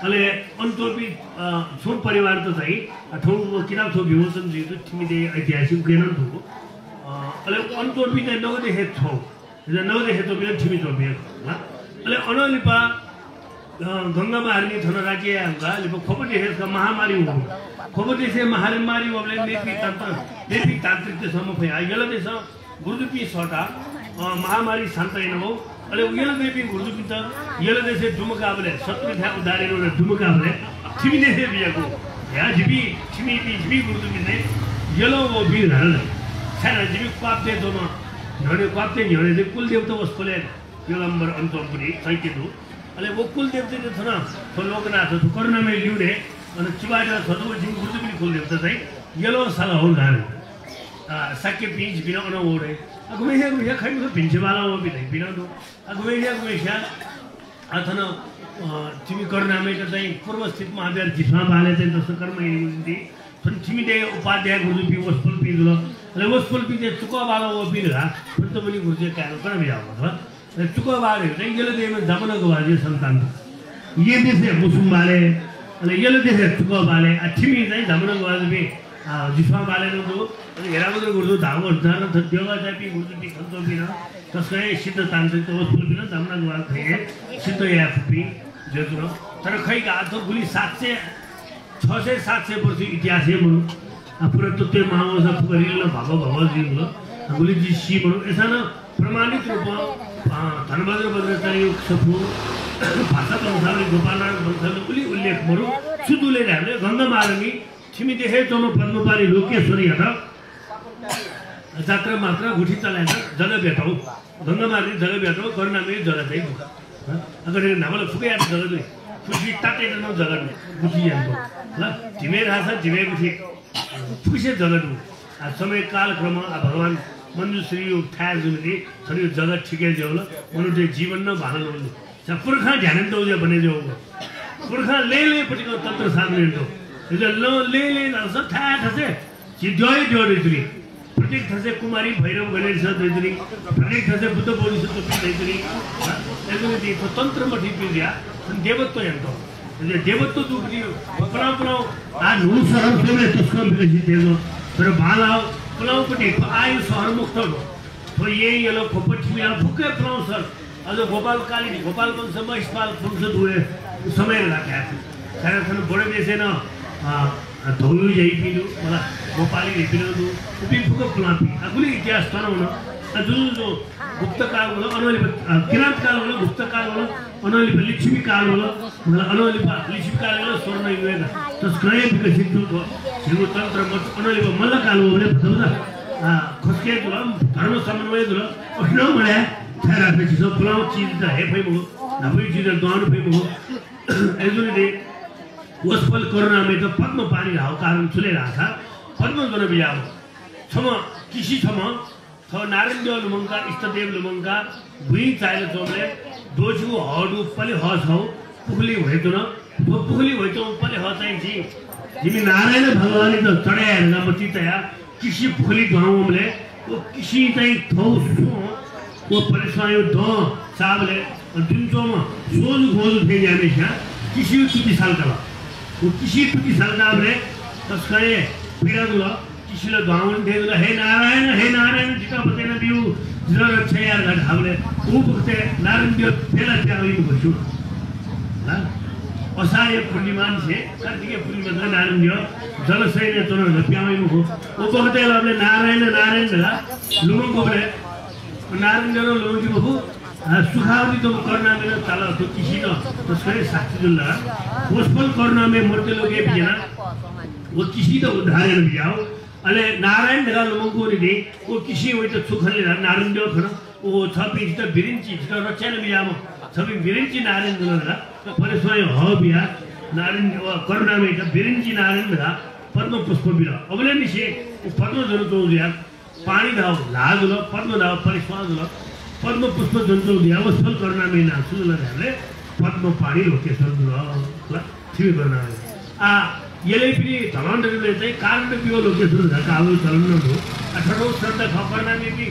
अले अन्तोपी छोट परिवार त चाहिँ अथवा किताब थो विमोचन जितो तिमीले ऐतिहासिक केनन थो अले अन्तो बिना नगदे हे छौ नगदे हे तो बिना तिमी तो बिना ल अले अनलिपा गंगा महारानी थन राज्य आंगा लिपो खबरले हेका महामारी हो खबरले से महामारी होले लेपी तान्त्रिक सम्म भए आइगला देश गुरुदुपी सटा महामारी शान्त हैनौ अले उयला देपी गुरुदुपी त यला देशे दुमकाबले शत्रु था उदारेर दुमकाबले तिमी देशे बियाको या जिबी तिमी गुरुदुपी ने यलो वो भी रहल छाना जिबी क्वाप्ते दोमा नने क्वाप्ते न्यने दे कुल देवता वस्कोले यलम्बर अन्तपुरी सैतेदु अले वो कुल देवता ने थना तो लोकनाथ तो करुणा में लिउरे अनि चिबाडा थदो जिबी गुरुदुपी कुल देवता चाहिँ यलो साला हो गाने साके पिंच बिना अन ओरे अगुमे हे खैम पिंच वाला हो बिना बिना दो अगुमे हे अथन तिमी करुणामे चाहिँ पूर्व स्थित महावीर जिस्मा बाले चाहिँ दस कर्म हिँड्दै थन तिमीले उपाध्याय गुरुपी वस्फल पिलो अले वस्फल पिजे चुका वाला हो बिना त पनि गुरुजे कान गर्न भ्याउ छ चुका वाले चाहिँ यले देमा जमन गवाजे सन्तान ये देशे मुसुम वाले अले यले देशे चुका वाले तिमी चाहिँ जमन गवाजे जिस्मा बाले दो हेराबद्र गुरुदो धाव अर्धान त देवा जापी गुरुपी खन्तो बिना तसै सिद्ध तान्त्रिक त वस्फल बिना जमन गवा थे सिद्ध याफपी जतुर तर खै गाथो गुली 600-700 वर्ष इतिहास है मनु पुरातत्व महावंश फुकरिल भव जिल्लो गुली जी सी मनु एसान प्रमाणित रूपमा धनबहादुर बज्राचार्य सफु भाषा अनुसारले गोपालनाथ वंशले उली उल्लेख मरु सुदुले हामीले गंगा महारानी तिमी देखे जम पद्मपानी लोकेश्वरी हट जात्रा मात्र गुठी चलाएर जग भेटौ गंगा महारानी जग भेटौ करुणामे जग चाहिँ अगर नामले फुके आछ जग दुई फुसी तातेर न जग गुठी जान्छ ल तिमे रासा तिमे गुठी फुसे जग दु समय कालक्रम भगवान मन्जुश्री ठार जुमले थरी जगत ठिकै देउ ल मनुले जीवन न भान नहुनु पुर्खा ध्यान दौजे भने जो पुर्खा ले पटिको तन्त्र सामने दो इज ल ले नस ठा ठसे जिदोय जोडित्री प्रत्येक ठसे कुमारी भैरव गणेश दैत्री प्रत्येक ठसे बुद्ध बोधिसत्व दैत्री एगुले दि तन्त्र मठी पिया देवत्व यन्तो देवत्व दुखी परम्परा आ नु सरल फेमे तस्कम विकसित देगो तर बाला पुलाउ पनि आयु सहर मुक्त हो तो ये यलो खोपटी में फुके पुलाउ सर अझ गोपाल वंश महिषपाल वंश हुए समय लाग्या कारण थन बडे देशे न धौलु जई पिनु मला गोपाली पिनु दु उबी फुके पुलापी अगुली इतिहास तनाउन जो गुप्त काल होला अनलिप किरात काल होला गुप्त काल होला अनलिप लक्ष्मी काल होला अनलिप लक्ष्मी काल होला स्वर्ण युग तस्करै विकसित हो हिन्दू तन्त्र अनलिप मल्ल काल हो भने भन्छ खस्के दुला धर्म समन्वय दुला अखिलो मले छरा पछि सब पुलाउ चीज त हे भइ भयो नभई चीज दान भइ भयो एजुले दे वस्फल कोरोना में तो पद्म पानी राव कारण चले रहा था पद्म गन बिया छम किसी छम थ नारायण देव लुमंका इष्टदेव लुमंका भुई चाइले जोले दोजु हडु पले ह छौ पुखली भइतो न पुखली भइतो पले ह चाहिँ जी जिमी नारायण भगवान त चढाएर नमति तया किसी पुखली गाउँले ओ किसी चाहिँ थौ वो परेशानियों दो साबले जुनचोमा सोज गोज थे हमेशा किसी तुति साल का वो किसी तुति साल का हमने तस्करे पीड़ा दुला किसी लोग गाँव में दुला हे नारायण जितना बते ना बियू जितना अच्छा यार घर हमने वो बते नारायण बियू पहला क्या हुई मुझे हाँ असाय पूर्णिमान से कार्तिक पूर्णिमा में नारायण बियू जल से ने तो ना क्या हुई मुझे वो बते हमने नारायण ना लोगों को बोले नारायण देव लोगों की बहु सुखावती तो करना में ताला तो किसी न तो सरे साक्षी दुल्ला वस्फल करना में मरते लोग ये बिना वो किसी तो उदाहरण भी आओ अले नारायण देव लोगों को नहीं वो किसी वही तो सुखले नारायण देव खना वो छपी तो बिरिंची तो रचना भी आओ छपी बिरिंची नारायण देव ना पर स्वयं हो बिया नारायण करना में तो बिरिंची नारायण देव पद्म पुष्प बिरा अगले निशे वो पद्म जरूर तो दिया पानी दाव लादुल पद्म दाव परिश्वादुल पद्म पुष्प जंतु दिया वस्फल करना में ना सुनला रहले पद्म पानी लोकेश्वर दुल ठीक करना आ येले पनि धनन्दरले चाहिँ कारण पियो लोकेश्वर झका आलु चलन न हो 18 शब्द खपरना में भी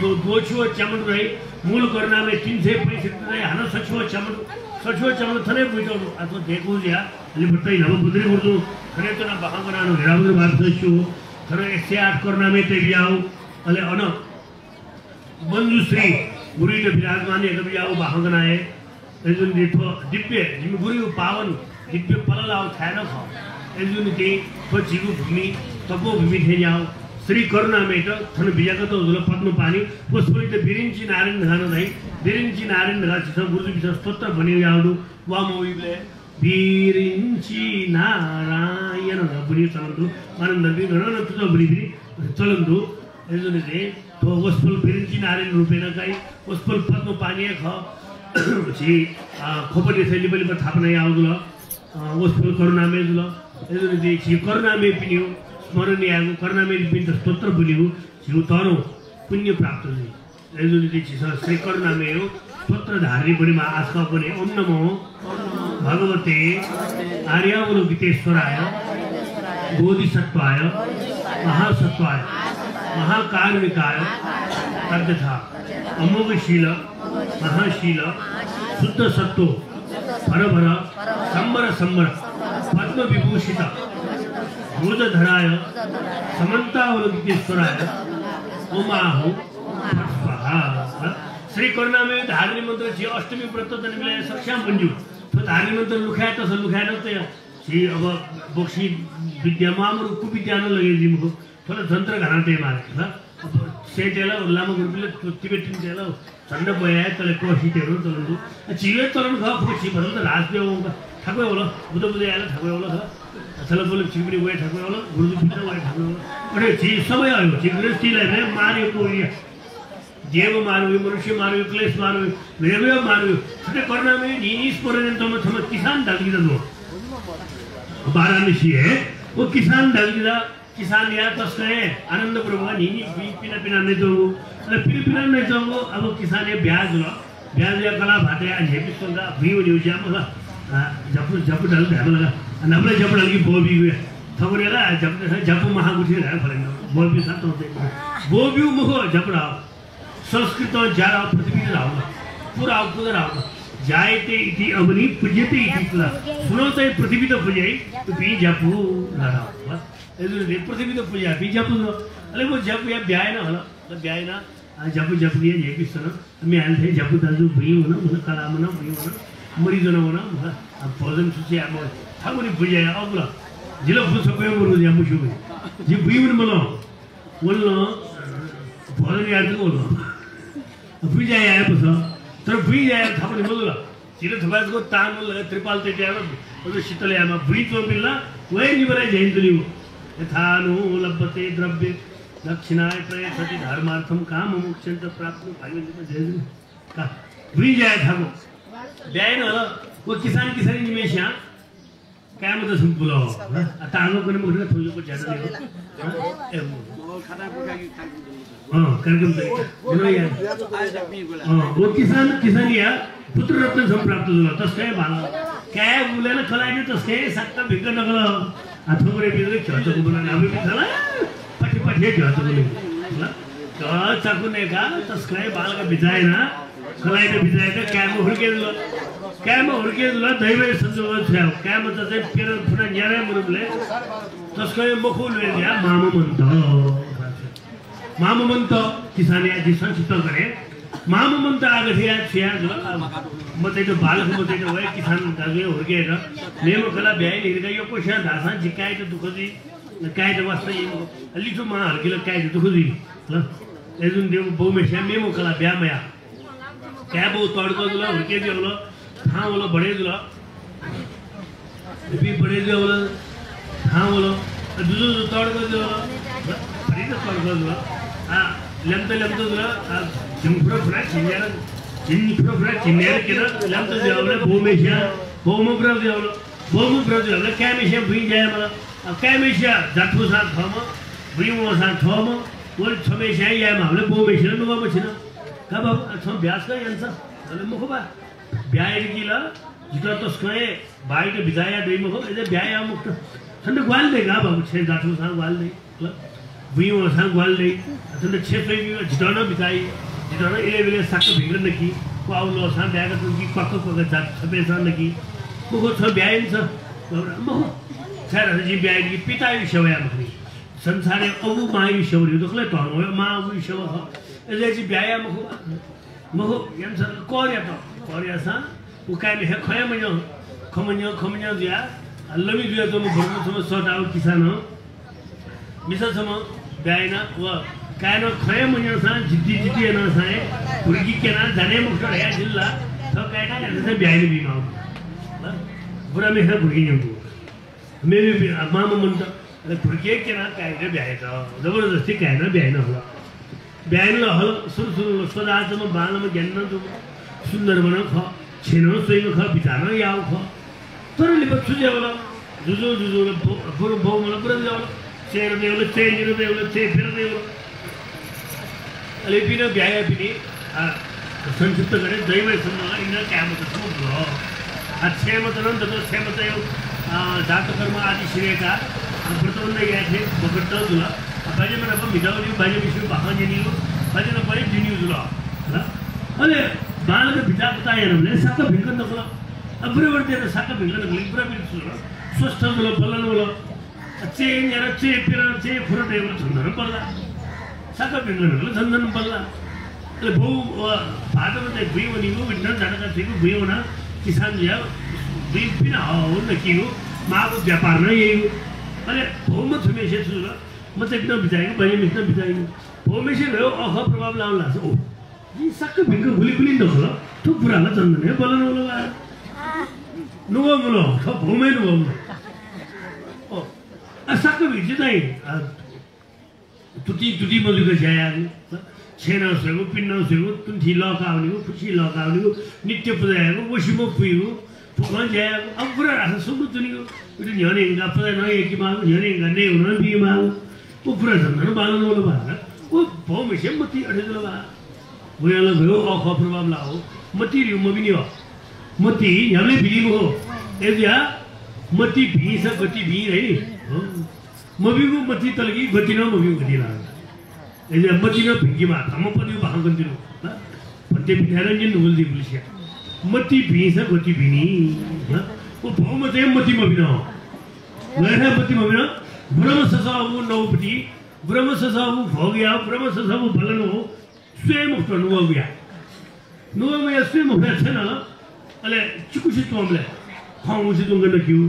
दो छुओ चमन रही मूल करना में 365 रही हन सचुओ चमन 서초 점을 터내 보이도록 아또 대고지야 리부터 이나무 부들이 부르도 그랬더나 바한거나는 여러분들 말씀하시오 저는 SR कोरोना में तेबियाओ अले अन मंजूश्री मुरीद विराजमान एक बियाओ बाहंगनाए एजुन दिथो दिव्य जिम गुरु पावन दिव्य पललाओ थायन ख एजुन के तो जीव भूमि तपो भूमि थेयाओ श्री करुणा में तो थन बियागत उजल पद्म पानी पुष्पली त बिरिंची नारायण घान नहीं बिरिंची नारायण घा छ गुरु विश्व स्तोत्र बनि याउडु वा मोइले बिरिंची नारायण बुनी चलंदु आनंद बि गणन तुझ बुनी बि चलंदु एजुन के तो पुष्पल बिरिंची नारायण रूपेण kai पुष्पल पद्म पानी ख छि खोपडी थैली बलि थापना याउदु पुष्पल करुणा में जुल एजुन के छि करुणा में पिनियो स्मरणीय करुणा में पिन स्तोत्र बुलियो छि तरो पुण्य प्राप्त हुई एजुन के छि श्री करुणा में स्तोत्र धारणी बनि मा आस्का बने ओम नमो भगवते आर्यावलोकितेश्वराय बोधिसत्वाय महासत्वाय महाकारुणिकाय तद्यथा अमोघशील महाशील शुद्ध सत्व भरभर संबर संबर पद्म विभूषित भूधराय समन्तावलोकितेश्वराय ओमाहु स्वाहा श्री करुणा में धारणी मंत्र जी अष्टमी व्रत तनिले सक्षम बन्जु तो धारणी मंत्र लुखाए त लुखाए न त जी अब बोक्सी विद्यामा मरु कुविद्यान लगे जी मको थोड़ा तंत्र घराटे मारे ल अब सेटेला लामो ग्रुपले टिबेटिन तेला चण्ड बया तले कोशी तेरो तलंदु जीवे तलन ख फुची भरल त राजदेव ठाकुर होला बुध बुध आला ठाकुर होला थला बोले चिबरी वे ठाकुर होला गुरु पिता वे ठाकुर होला अरे जी समय आयो जी गृहस्थीलाई रे मारे कोरिया देव मानव मनुष्य मानव क्लेश मानव वेव मानव छटे करुणा में नीस पर्यंत में थम किसान डालगी दो वाराणसी है वो किसान डालगी दा किसान या तस्करे आनंद प्रभु नीनी पिना पिना नहीं दो अरे पिना नहीं दो अब किसान ये ब्याज या कला भाते आज हे पिस्तोंगा भीव न्यूज आमला जप डाल दे आमला नबले जप डाल की बोबी हुए थबरेला जप महागुठी रहा फलेंगे बोबी साथ होते बोबी मुखो जप डाल संस्कृत जारा पृथ्वी रावला पूरा पूरा रावला जायते इति अवनी पूज्यते इति पूरा सुनोते पृथ्वी तो पूजाई तो भी जपू रावला एदुरे पृथ्वी तो पूजा भी जपू अले वो जप या ब्याय ना होला तो ब्याय ना जपू जप लिए ये भी सुनो मैं आल थे जपू दाजु भई होना मन कला मन भई होना मरि जन होना अब भोजन सुचे अब थामुनि पूजा अबला जिलो फुसो को मरु या मुशु जी भई मन मलो वल्लो भोजन याद को पूजा आए पस तर भुई आए थापने बोलला चिरे थबाजको तान त्रिपाल ते जाम ओ शीतल यामा भुई तो बिल्ला वै निबरे जयन्तलिउ यथानु लभते द्रव्य दक्षिणाय प्रयच्छति धर्मार्थम काम मोक्षं प्राप्त भाग्य जयन्तलि का भुई जाए थाको ब्याय न वो किसान निमेशा काय मत संपुलो तानो कोने मुखले थोजको ज्यादा नहीं कार्यक्रम वो किसान या पुत्र रत्न संप्राप्त झाला तसं भाला काय मुलाला कलायने तसं सत्ता भिक नगल आथोरे बिले खेळतो बोला नावे झाला पाठी पाठी खेळतो बोले का चाकून नाही का तसं काय बाल का भिजाय ना कलायने भिजाय का काय मग हुडके दिला दैवे संजोग ठेव काय म्हणतात ते पेर पुन्हा न्याय म्हणले तसं काय मखूल वेळ्या मामा म्हणतो माममंत किसान याची संक्षिप्त करे माममंत आगथिया छिया मते तो बालक मते तो वय किसान दागे होगे र नेम कला ब्याय लिहिगा यो कोशा दासा जिकाय तो दुखदी काय तो वास्ता येई अल्ली तो मा हरकिला काय तो दुखदी ल एजुन देव बहुमेशा मेमो कला ब्यामया काय बहु तडको दिला होके देवलो हां बोलो बडे दिला बी बडे देवलो हां बोलो दुजो तडको दिला बडे तडको दिला लंत तुला जिंफ्रा चिन्यार केलं लंत जेवलं भूमेशा भौमग्रह जेवलं काय मेशा भुई जाय मला काय मेशा जाठू सा थम भुई मो सा थम वर छमेशा याय मावले भूमेशा नुवा मछिना का बाबू छम ब्यास का यांचा अरे मुखबा ब्याय गेला जिता तो स्कय बाईट बिजाया देई मखो एजे ब्याय मुक्त थंड ग्वाल दे गा बाबू छे जाठू सा ग्वाल दे भुई मो सा ग्वाल दे थंड छे पे जिताना बिताई जिताना इले बिले साक भिंगन की पाउलो सा ब्याग की पक्क पक्क जात छबे सा लगी को छ ब्याइन छ म छरा जी ब्याइन की पिता विषय मखनी संसारे अबु मायु शौरी दोखले त हो मा अबु विषय हो एले जी ब्याया मखो यम स कोरिया सा उकाले हे खया खमन्यो दिया लमी दिया तो भर्नु सम सट आउ किसान हो मिसा सम ब्याइना व कानो खया मन्यो सा जिद्दी न साए पुरगी केना जाने मुख या जिल्ला तो काटा जैसे ब्याइन बिमा बुरा में है पुरगी न्यू मेबी मामा मन त अरे पुरगी केना काइरे ब्याइ त जबरदस्ती काइना ब्याइन होला ब्याइन ल हल सुरु सदाजम बालम ज्ञान तो सुन्दर बना ख छेनो सोइनो ख बिचार याउ ख तर लिप छुजे होला जुजो पुरो भौ मला पुरा जावला चेर देवले चेंजिरो देवले चे फिर देवले अले बिना ब्याय बिनी संक्षिप्त गरे दैवै सम्मान इन क्यामत सुब्रो अच्छे मतन त छेमत यो जात कर्म आदि श्रेका व्रतवन्न याथे बगट्ट दुला बाजे मन अब मिदावली बाजे विषय बाहा जनियो बाजे न परे जनियो दुला अले बालक पिता पता हेर्नुले साका भिङ्गन नखला अब्रवर्ती र साका भिङ्गन नखली पुरा बिर्सु स्वस्थ दुला फलन होला चे यार चे पिर चे फुर देव छन्दन पर्ला साका भिङ्गन नखला छन्दन पर्ला अले भौ भादव ते भुइवनी गो विन्न जानका थिको भुइवना किसान या भुइ पिन हो न कियो माको व्यापार न यही अले भौ म थमेसे छु ल म त एकदम बिताएको बाजे मिस्न बिताएको भौ मेसे भयो अह प्रभाव लाउन लाग्छ ओ ये सक्के भिंग गुली नखला तो पुराना चंदन है बलन होला नुगो मुलो तो भूमे नुगो ओ सक्के भिज चाहिँ तुटी मजु के जाया छेना सेगो पिन्न सेगो तुंठी लकाउनीको खुशी लकाउनीको नित्य पूजाको वसिमो पुइयो भगवान जाया अब पुरा राख सुगु तुनीको उनी न्याने इंगा पूजा न एकी मागु न्याने इंगा ने हुन बि मागु ओ पुरा चंदन बालन होला भा ओ भौमे सेमति अडेजला भा बुयाला भयो अख प्रभाव लाओ मती रिउ मबिनी हो मती हामीले बिलिमो हो एदिया मती भीस गति भी रही मबिगु मती तलगी गति न मबिगु गति ला एदिया मती न भिंगी मा हम पदिउ भाग गन्तिनु पते ध्यानजन बोल्दी पुलिसिया मती भीस गति बिनी ओ भौमते मती मबिनो गरे मती मबिनो ब्रह्म ससाबु नौपति ब्रह्म ससाबु भोगया ब्रह्म ससाबु बलनो स्वयं मुक्त नुवया स्वयं मुक्त छैन अले चिकुसी तोमले खाउसी तुंग न क्यू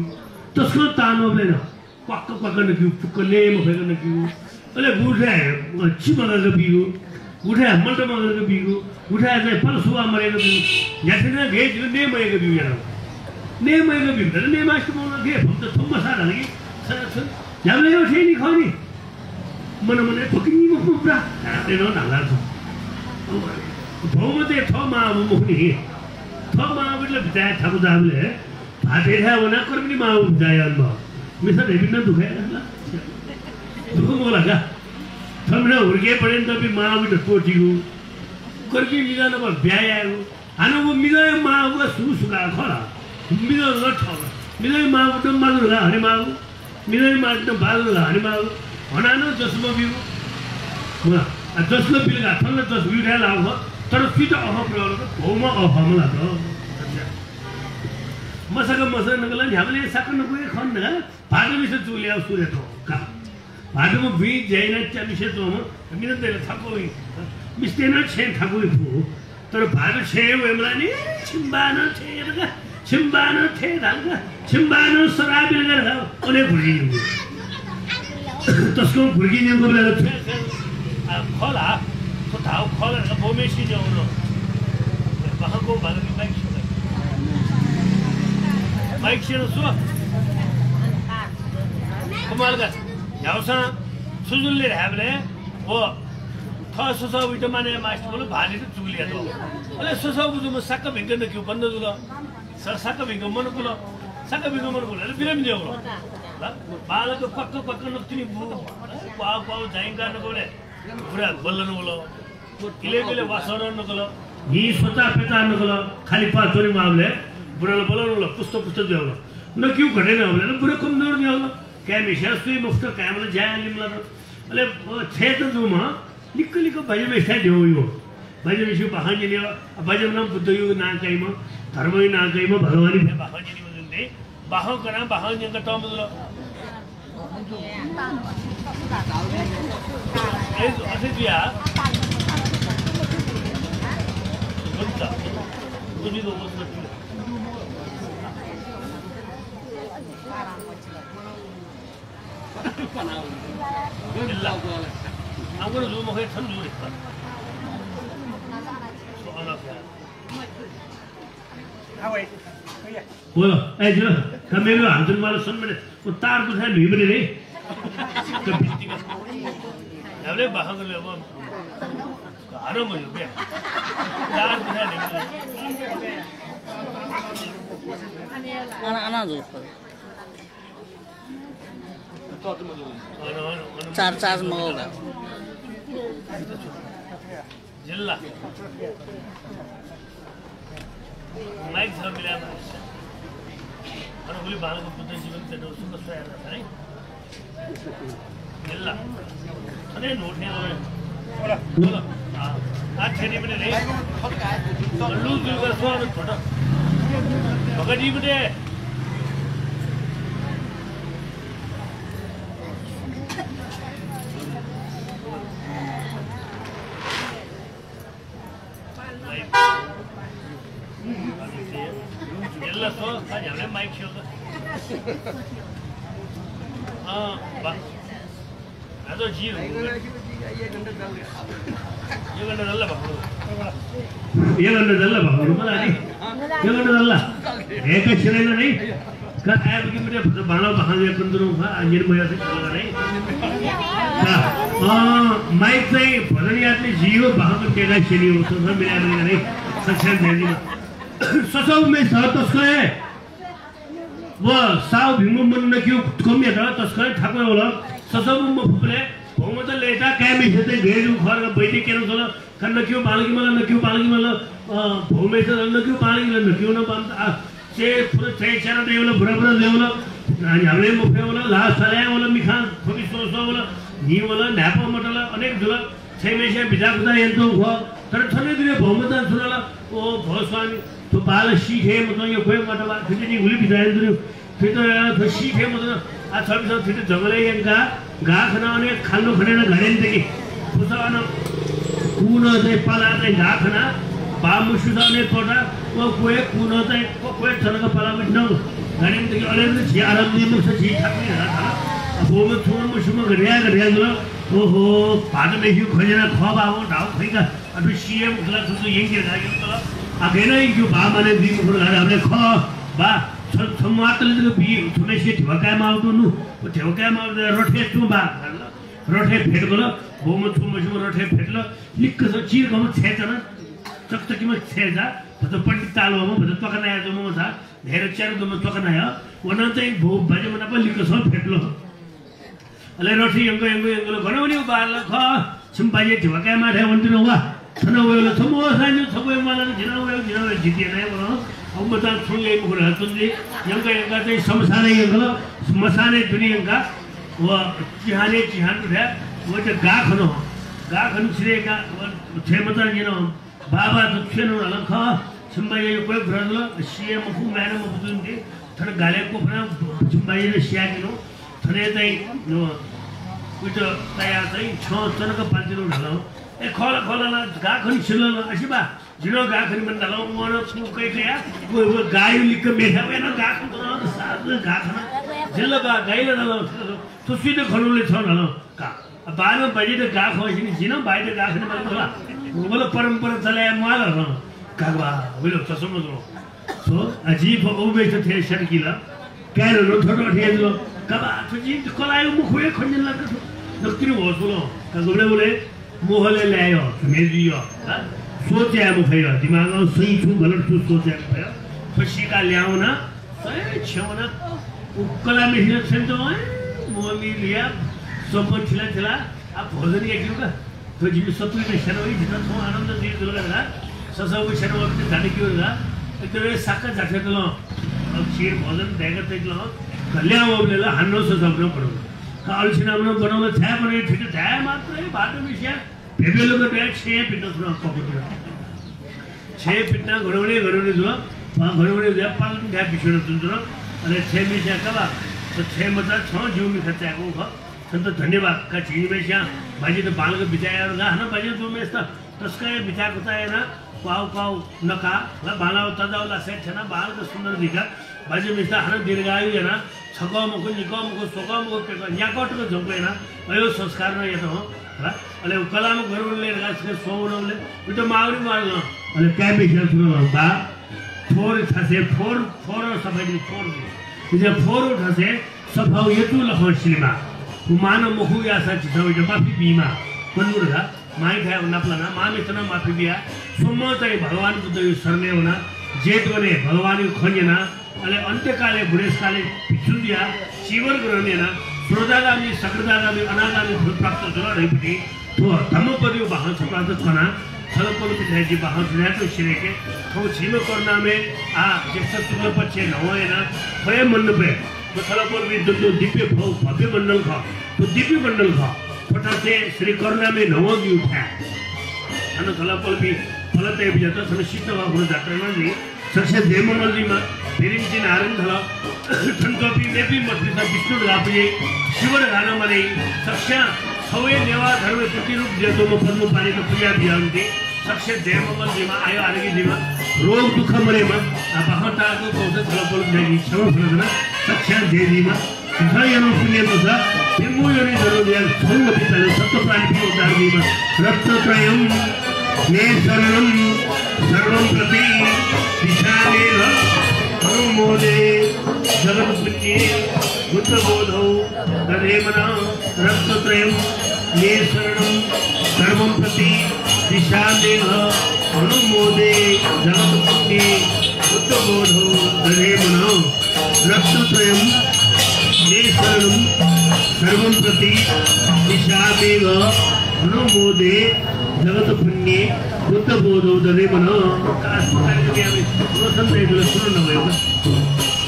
तस्को तानोले न पक्क न क्यू पुकले मुखे न क्यू अले बुढे चिमगा ग बिगु बुढे मल्टमा ग बिगु बुढे चाहिँ परसुवा मरे ग बिगु याथिन भेज ने मय ग बिगु यार ने मय ग बिगु ने मास्टर मोन गे हम त थम्मा सारा लगी छ हामीले यो ठेनी खानी मन पकिनी मुख पुरा एनो नाला छ बहुमते थमा मुखनी थमा बिल बिताय थाकु दाबले भाते था वना कर्मनी मा उदायन म मिसा देबिन दुखे दुख मोला का थमना उर्गे पर्यन्त बि मा बिट पोटिगु कर्मी मिजान ब ब्यायागु हानो म मिजाय मा ब सुसुगा खला मिजा ल ठग मिजाय मा ब मागु ला हरि मागु मिजाय मा त बाल ला हरि मागु हनानो जसम बिगु म जसले बिलगा थल्ले जस बिउडा लाउ तर फिट अह प्रयोग भौमा अहमला त मसका नगला हामीले सकन गए खन्न भाडो मिस चुलिया सुरे त का भाडो म बि जैना चमिसे त म मिन त थकोइ मिस्तेन छे थकोइ फु तर भाडो छे वेमला नि छिम्बान थे धालका छिम्बान सराबिल गरेर ओले भुर्गी तस्को भुर्गी नेको बेला खला तो थाउ खला बोमेसी जौलो बाहको बालकी बाइक शेर सो कमालका याउसा सुजुलले हामीले ओ थ सोसा उइट माने मास्टर बोलो भाले त चुलिया त अले सोसा बुजु म सक्क भिंग न क्यु बन्द जुल सक्क भिंग मन कुल सक्क भिंग मन कुल बिराम देउ बालको पक्क नक्तिनी बु पाउ जाइंगा न गोले पुरा बोल्न बोलो इले वासर न गलो ही सोचा पेता न गलो खाली पा चोरी मामले बुरा बोल्न बोलो पुस्त देउ न क्यु घटे न होला बुरा कमजोर नि होला क्यामी शास्त्री मुफ्त कामले जाय लिमला अले छे त जुमा लिक्क भाइ बेस्ता देउ यो बाजे विषय बाहाजिले बाजे नाम बुद्ध युग नाकाइमा धर्मै नाकाइमा भगवानी भए बाहाजिले बजुन्दै बाहौ कना बाहाजिङका तमदुल ए असेजिया बुद्ध बुद्धिको वस्तु I'm going to do my head to do it. Well, I just come in and do some minutes. What time to have you been in? Have they Bahanga? I don't know. चार मगाउँदा जिल्ला mic छ मिलामा अरूले बालको पुत्र जीवन त सुख सहायता छ है जिल्ला अनि नोट ने बोला आज छेनी पनि रे लु दुई वर्ष अरु छोटा भगडी पनि Hanya mic show. Bah. Ada jiu. Jangan dalla bah. Jangan dalla bah. Rumah ni. Jangan dalla. Eka cerita ni. Kan ayat begini dia bana bahan dia kundurung ha anjir moya se kalau ni. Mic se badan yaat ni jiu bahan tu kena ceri usul se milia begini ni. Sukses jadi. Sosok में साथ तस्कर है वो साव भिंगो मन न क्यों कम या था तस्कर ठाकुर वाला ससुर में फुपले बहुमत लेता क्या में जैसे भेज उखाड़ का बैठे क्या न सोला करना क्यों पालकी माला न क्यों पालकी माला बहुमें से न क्यों पालकी माला न क्यों न पालता से पूरे छह चार डे वाला बुरा बुरा डे वाला हमले मुफ्ते वाला लास्ट साले वाला मिखान थोड़ी सोचो वाला नी वाला नैपो मटला अनेक जुला छह में से बिजा बिजा ये तो हुआ तर थने दिन बहुमत सुनाला वो बहुत स्वामी तो बाल शीख है मतलब ये कोई मतलब फिर नहीं गुली बिजाए फिर शीख है मतलब आज सब सब फिर जंगल है इनका गाँव खाना उन्हें खानो खाने ना घरें देंगे पुसा ना कून होता है पाला होता है गाँव खाना बामुशुदा ने थोड़ा वो कून होता है वो कोई तरह का पाला में ना घरें देंगे और इन्हें जी आराम दी मुझसे जी खाते हैं ना अब वो में थोड़ा मुझे घरिया जो ओहो पाद में ही खोजना ख्वाब आओ डाउ फेंका अभी सीएम गलत तो यही गिरा गया अगर नहीं क्यों बामाने दी मुझे लगा हमने खा बा समातल तो भी तुम्हें से ठवकाय मार दो नु वो ठवकाय मार दे रोटे तू बा रोटे फेंट बोलो वो मत तुम मुझे रोटे फेंट लो लिख कर चीर को मत छेड़ ना चक चक में छेड़ जा तो पंडित तालो में तो पकड़ना है तो मैं था ढेर चार तो मैं पकड़ना है वो ना तो एक भूप बजे मना पर लिख कर सब फेंट लो अले रोटी यंगो घना बनी बाहर ला खा चिंपाजी ठवकाय मार है वंतु नवा थना वो लो थमो साइनो थमो माला जिना वो जितिया नहीं बोलो अब बता सुन ले मुझे हाथों से यंगा तो समसाने यंगा समसाने दुनिया यंगा वो चिहाने चिहान उठा वो जो गाख श्रेय का वो छह मता ये ना बाबा तो छह नो अलग खा चिंपाजी कोई ब्रदर शिया मुखु मैंने मुखुन के थने गाले को अपना चिंपाजी ने शिया के नो थने ताई नो कुछ तैयार ताई छह तना का पांच नो ढलाओ ए खोला ना गाखन छिलो ऐसी बात जिनो गाखन में ढलाओ मोनो कोई क्या वो गाय लिख में है ना गाखन तो ना साथ गाखन जिल्ला बा गाय ले ढलाओ तो सीधे खोलो ले छोड़ ढलाओ का अब बाद में बजे तो गाख हो इसी जिनो बाय तो गाखन में बोला वो बोला परंपरा चले मार ना कागवा वो लोग तो समझ लो तो अजीब वो भी तो थे शर्किला कह लो थोड़ा ठेल लो कब तो जी कोलायो मुखोए खंजन लगा तो डॉक्टर वो बोलो का बोले मोहले ले आयो मेरियो सोचे है मुझे दिमाग में सही छू गलत छू सोचे है तो शिका ले आओ ना सही छुना उकला में हिल सेंटो है मोहली लिया सब चिला आप भोजन ये क्यों का तो जिस सत्वी में शर्माई जितना तो आनंद दे दो लगा ससुर को शर्मा के जाने क्यों लगा तो ये साका जाते तो लो अब खीर भोजन देगा तो लो कल्याण वो ले ला हन्नो से सब लोग पढ़ो काल छिना में बनाओ छह बने ठीक है छह मात्र है बाद में विषय भेबेलोको ट्याग छे पिट्न सुना कपुर छे पिट्न घरौने जो घरौने जो पालन ध्या बिछोड जुन अनि छे मिसा कबा तो छे मचा छ जिउ मि खचाको ख संत धन्यवाद का चीज में श्या भाजी तो बाल को बिचाया गा ना भाजी तो में sta तस्काय बिचा कोता है ना पाव पाव नका ला बाला तजावला सेट छना बाल को सुंदर दिखा भाजी में sta हन दीर्घायु है ना छकम को निकम को सोकम को पे न्याकट को झोपे ना अयो संस्कार न ये तो ह अले कलाम घरले गासके सोवनले बिटो माउरी मार्न अले काय बिचा सुनो बा फोर थासे फोर सफाई फोर इजे फोर उठासे सफाउ यतु लखसिमा कुमाना मुखु यासा चिताउ जो माफी बीमा पन्नुरगा माई खाए नपलना मामितना माफी बिया सोम चाहिँ भगवान को यो शरणे हुना जेठ गने भगवान को खन्यना अले अन्त्यकाले बुढेसकाले पिछुदिया जीवन ग्रहणेना स्रोदागामी सकृदागामी अनागामी फल प्राप्त जरा रहिपति तो धम्मपदियो बाहन प्राप्त छना छलपल पिठाजी बाहन न्यातो शिरेके थौ छिम करना में आ ज्येष्ठ शुक्ल पक्ष नवयना भय मंडपे तो छलपल भी दो दिव्य भव्य मंडल खा तो दिव्य मंडल खा फटासे श्री करुणा में नवगी उठा अन छलपल भी फलते भी जाता सुनिश्चित वा गुरु जात्रा नहीं सक्से देवमंगल जी में फेरिंची नारायण थला ठनकपी नेपी मठिता विष्णु गापजे शिवर गाना मने सक्ष्या सवे नेवा धर्म प्रतिरूप जेतो म पद्म पानी को पूजा बियान्ते सक्से देवमंगल जी में आयो आरगी जी में रोग दुख मरे में अपहता को कोसे छलपल नहीं क्षमा फलना सक्ष्या देवी में सखायनो पुण्य तो सा बिमु योनि धरो दिया संग पितल सत्य प्राणी की उद्धार जी में रत्नत्रयम् मे शरणं सर्वं प्रति दिशामेव अनुमोदे जगत्पुण्ये बुद्धबोधौ तदेमना रत्नत्रयं मे शरणं सर्वं प्रति दिशामेव अनुमोदे जगत्पुण्ये बुद्धबोधौ तदेमना रत्नत्रयं मे शरणं सर्वं प्रति दिशामेव अनुमोदे जगत पुण्य बुद्ध बोधो दले मन कास प्रकार के हामी रोशन सुन्नु नभएको